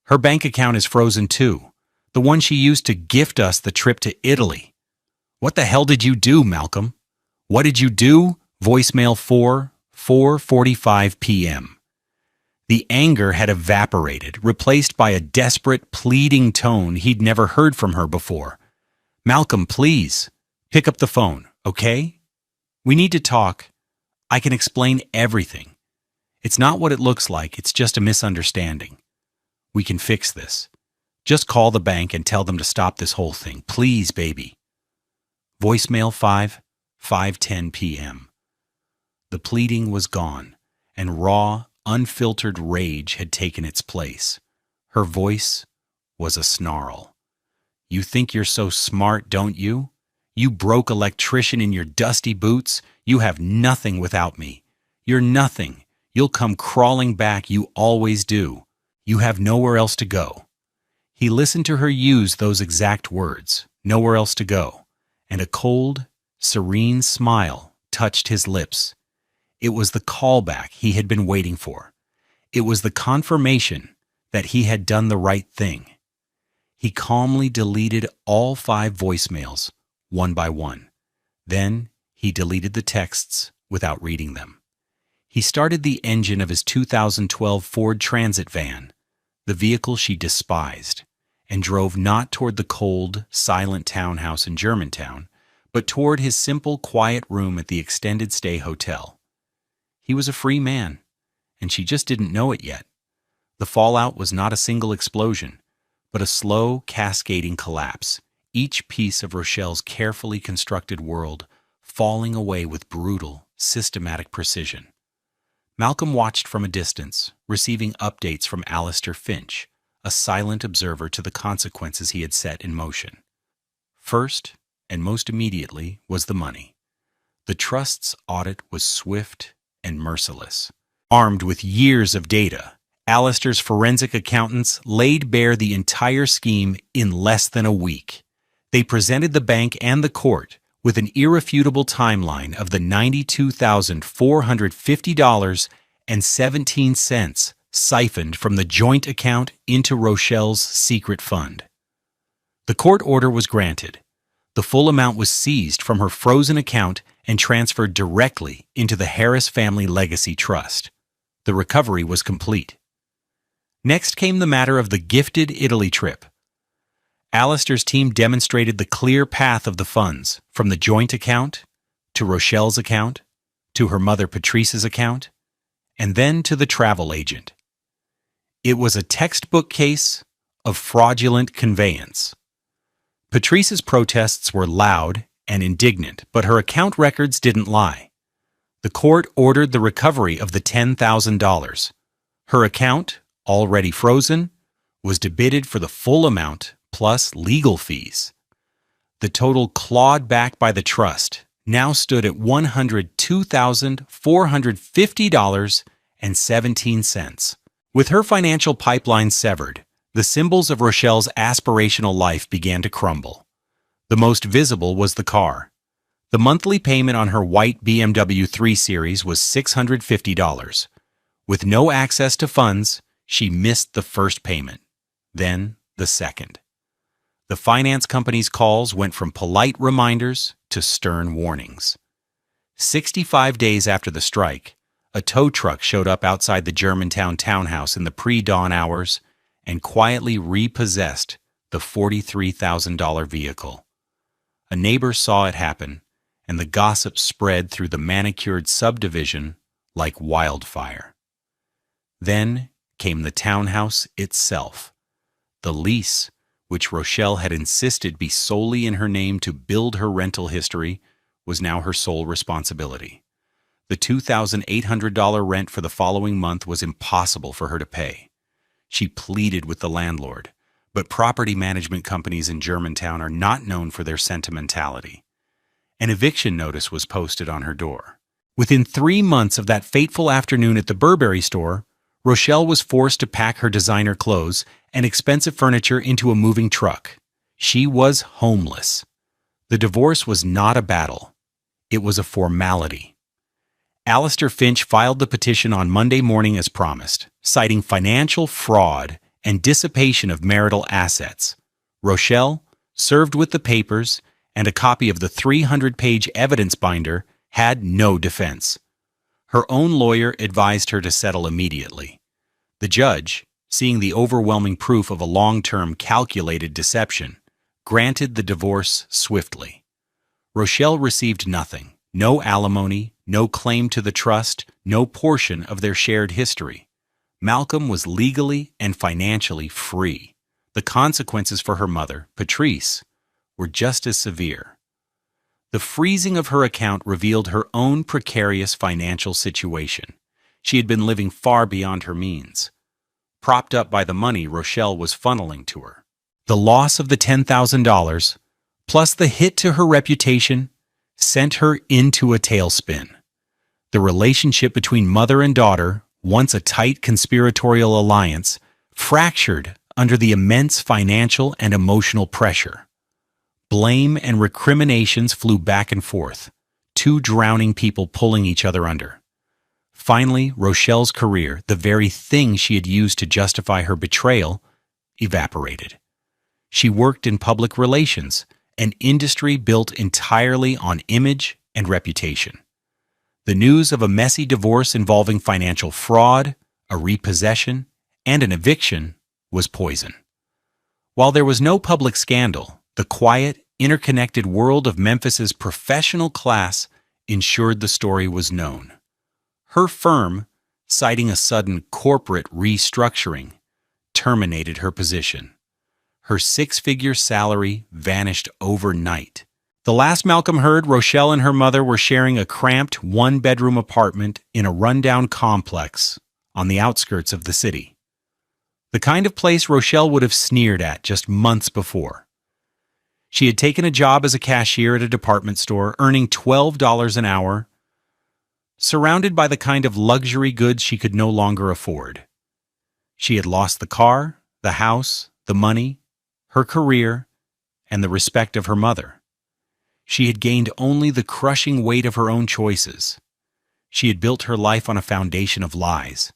Her bank account is frozen too. The one she used to gift us the trip to Italy. What the hell did you do, Malcolm? What did you do? Voicemail 4, 4:45 p.m. The anger had evaporated, replaced by a desperate, pleading tone he'd never heard from her before. Malcolm, please, pick up the phone, okay? We need to talk. I can explain everything. It's not what it looks like, it's just a misunderstanding. We can fix this. Just call the bank and tell them to stop this whole thing. Please, baby. Voicemail 5, 5:10 p.m. The pleading was gone, and raw, unfiltered rage had taken its place. Her voice was a snarl. You think you're so smart, don't you? You broke electrician in your dusty boots. You have nothing without me. You're nothing. You'll come crawling back, you always do. You have nowhere else to go. He listened to her use those exact words, nowhere else to go, and a cold, serene smile touched his lips. It was the callback he had been waiting for. It was the confirmation that he had done the right thing. He calmly deleted all 5 voicemails, one by one. Then he deleted the texts without reading them. He started the engine of his 2012 Ford Transit van, the vehicle she despised, and drove not toward the cold, silent townhouse in Germantown, but toward his simple, quiet room at the extended stay hotel. He was a free man, and she just didn't know it yet. The fallout was not a single explosion, but a slow, cascading collapse, each piece of Rochelle's carefully constructed world falling away with brutal, systematic precision. Malcolm watched from a distance, receiving updates from Alistair Finch, a silent observer to the consequences he had set in motion. First, and most immediately, was the money. The trust's audit was swift and merciless. Armed with years of data, Alistair's forensic accountants laid bare the entire scheme in less than a week. They presented the bank and the court with an irrefutable timeline of the $92,450.17 siphoned from the joint account into Rochelle's secret fund. The court order was granted. The full amount was seized from her frozen account and transferred directly into the Harris Family Legacy Trust. The recovery was complete. Next came the matter of the gifted Italy trip. Alistair's team demonstrated the clear path of the funds from the joint account to Rochelle's account to her mother Patrice's account and then to the travel agent. It was a textbook case of fraudulent conveyance. Patrice's protests were loud and indignant, but her account records didn't lie. The court ordered the recovery of the $10,000. Her account, already frozen, was debited for the full amount plus legal fees. The total clawed back by the trust now stood at $102,450.17. With her financial pipeline severed, the symbols of Rochelle's aspirational life began to crumble. The most visible was the car. The monthly payment on her white BMW 3 Series was $650. With no access to funds, she missed the first payment, then the second. The finance company's calls went from polite reminders to stern warnings. 65 days after the strike, a tow truck showed up outside the Germantown townhouse in the pre-dawn hours and quietly repossessed the $43,000 vehicle. A neighbor saw it happen, and the gossip spread through the manicured subdivision like wildfire. Then came the townhouse itself. The lease, which Rochelle had insisted be solely in her name to build her rental history, was now her sole responsibility. The $2,800 rent for the following month was impossible for her to pay. She pleaded with the landlord, but property management companies in Germantown are not known for their sentimentality. An eviction notice was posted on her door. Within 3 months of that fateful afternoon at the Burberry store, Rochelle was forced to pack her designer clothes and expensive furniture into a moving truck. She was homeless. The divorce was not a battle. It was a formality. Alistair Finch filed the petition on Monday morning as promised, citing financial fraud and dissipation of marital assets. Rochelle, served with the papers and a copy of the 300-page evidence binder, had no defense. Her own lawyer advised her to settle immediately. The judge, seeing the overwhelming proof of a long-term calculated deception, granted the divorce swiftly. Rochelle received nothing, no alimony, no claim to the trust, no portion of their shared history. Malcolm was legally and financially free. The consequences for her mother, Patrice, were just as severe. The freezing of her account revealed her own precarious financial situation. She had been living far beyond her means, propped up by the money Rochelle was funneling to her. The loss of the $10,000, plus the hit to her reputation, sent her into a tailspin. The relationship between mother and daughter, once a tight conspiratorial alliance, fractured under the immense financial and emotional pressure. Blame and recriminations flew back and forth, two drowning people pulling each other under. Finally, Rochelle's career, the very thing she had used to justify her betrayal, evaporated. She worked in public relations, an industry built entirely on image and reputation. The news of a messy divorce involving financial fraud, a repossession, and an eviction was poison. While there was no public scandal, the quiet, interconnected world of Memphis's professional class ensured the story was known. Her firm, citing a sudden corporate restructuring, terminated her position. Her 6-figure salary vanished overnight. The last Malcolm heard, Rochelle and her mother were sharing a cramped 1-bedroom apartment in a rundown complex on the outskirts of the city. The kind of place Rochelle would have sneered at just months before. She had taken a job as a cashier at a department store, earning $12 an hour, surrounded by the kind of luxury goods she could no longer afford. She had lost the car, the house, the money, her career, and the respect of her mother. She had gained only the crushing weight of her own choices. She had built her life on a foundation of lies,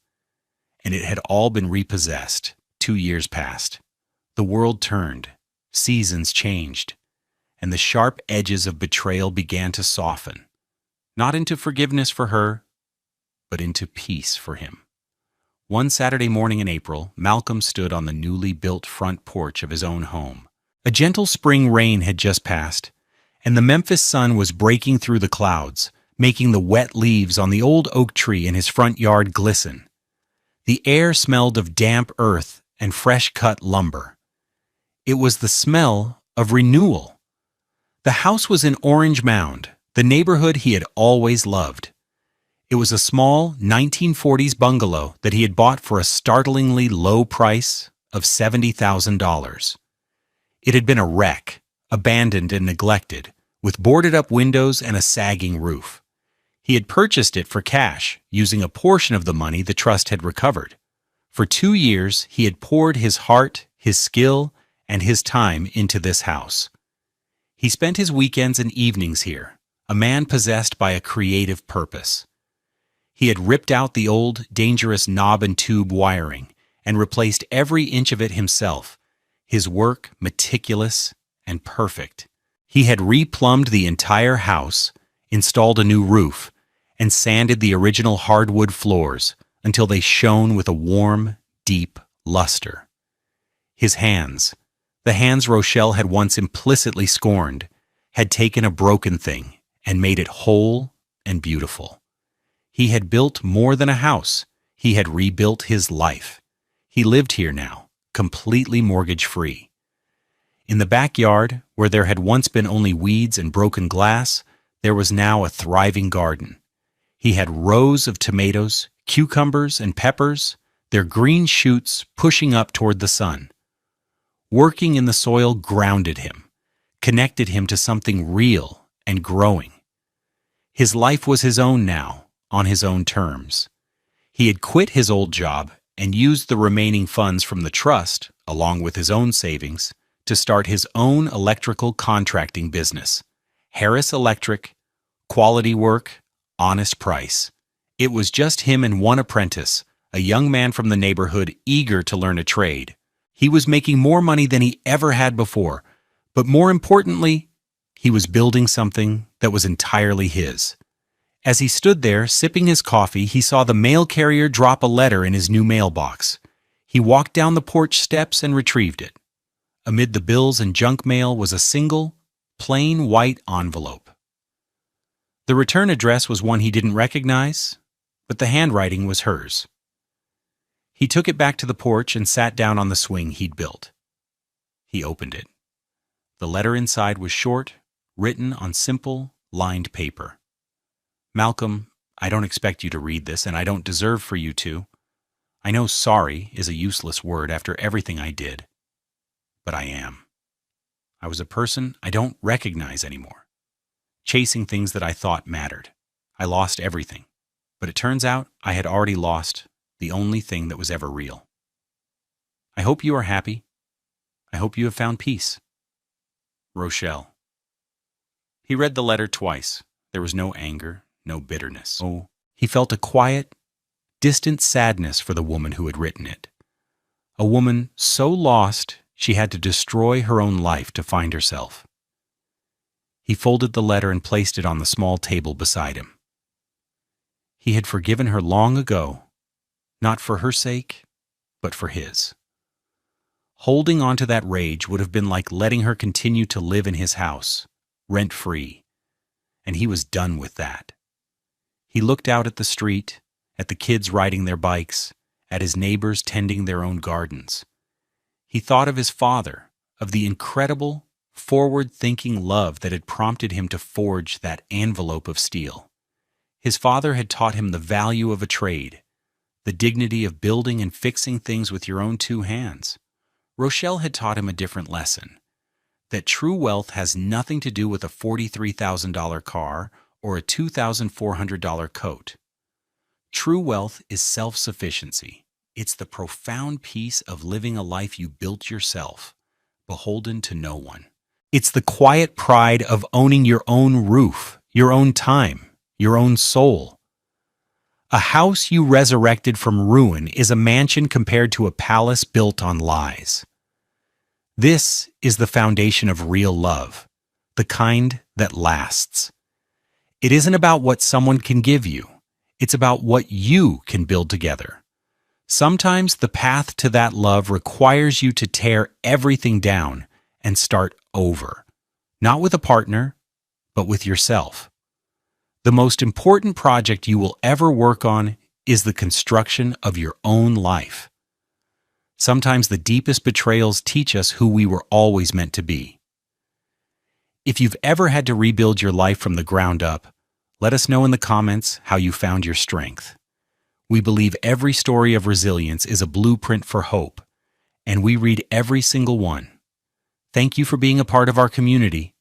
and it had all been repossessed. 2 years passed. The world turned, seasons changed, and the sharp edges of betrayal began to soften, not into forgiveness for her, but into peace for him. One Saturday morning in April, Malcolm stood on the newly built front porch of his own home. A gentle spring rain had just passed, and the Memphis sun was breaking through the clouds, making the wet leaves on the old oak tree in his front yard glisten. The air smelled of damp earth and fresh-cut lumber. It was the smell of renewal. The house was in Orange Mound, the neighborhood he had always loved. It was a small 1940s bungalow that he had bought for a startlingly low price of $70,000. It had been a wreck, abandoned and neglected, with boarded-up windows and a sagging roof. He had purchased it for cash, using a portion of the money the trust had recovered. For 2 years, he had poured his heart, his skill, and his time into this house. He spent his weekends and evenings here, a man possessed by a creative purpose. He had ripped out the old, dangerous knob and tube wiring and replaced every inch of it himself, his work meticulous and perfect. He had replumbed the entire house, installed a new roof, and sanded the original hardwood floors until they shone with a warm, deep luster. His hands, the hands Rochelle had once implicitly scorned, had taken a broken thing and made it whole and beautiful. He had built more than a house. He had rebuilt his life. He lived here now, completely mortgage-free. In the backyard, where there had once been only weeds and broken glass, there was now a thriving garden. He had rows of tomatoes, cucumbers, and peppers, their green shoots pushing up toward the sun. Working in the soil grounded him, connected him to something real and growing. His life was his own now, on his own terms. He had quit his old job and used the remaining funds from the trust, along with his own savings, to start his own electrical contracting business. Harris Electric, quality work, honest price. It was just him and one apprentice, a young man from the neighborhood eager to learn a trade. He was making more money than he ever had before, but more importantly, he was building something that was entirely his. As he stood there, sipping his coffee, he saw the mail carrier drop a letter in his new mailbox. He walked down the porch steps and retrieved it. Amid the bills and junk mail was a single, plain white envelope. The return address was one he didn't recognize, but the handwriting was hers. He took it back to the porch and sat down on the swing he'd built. He opened it. The letter inside was short, written on simple, lined paper. Malcolm, I don't expect you to read this, and I don't deserve for you to. I know sorry is a useless word after everything I did, but I am. I was a person I don't recognize anymore, chasing things that I thought mattered. I lost everything, but it turns out I had already lost the only thing that was ever real. I hope you are happy. I hope you have found peace. Rochelle. He read the letter twice. There was no anger, no bitterness. Oh, he felt a quiet, distant sadness for the woman who had written it. A woman so lost she had to destroy her own life to find herself. He folded the letter and placed it on the small table beside him. He had forgiven her long ago, not for her sake, but for his. Holding on to that rage would have been like letting her continue to live in his house, rent-free, and he was done with that. He looked out at the street, at the kids riding their bikes, at his neighbors tending their own gardens. He thought of his father, of the incredible, forward-thinking love that had prompted him to forge that envelope of steel. His father had taught him the value of a trade, the dignity of building and fixing things with your own two hands. Rochelle had taught him a different lesson, that true wealth has nothing to do with a $43,000 car or a $2,400 coat. True wealth is self-sufficiency. It's the profound peace of living a life you built yourself, beholden to no one. It's the quiet pride of owning your own roof, your own time, your own soul. A house you resurrected from ruin is a mansion compared to a palace built on lies. This is the foundation of real love, the kind that lasts. It isn't about what someone can give you. It's about what you can build together. Sometimes the path to that love requires you to tear everything down and start over, not with a partner, but with yourself. The most important project you will ever work on is the construction of your own life. Sometimes the deepest betrayals teach us who we were always meant to be. If you've ever had to rebuild your life from the ground up, Let us know in the comments how you found your strength. We believe every story of resilience is a blueprint for hope, and we read every single one. Thank you for being a part of our community.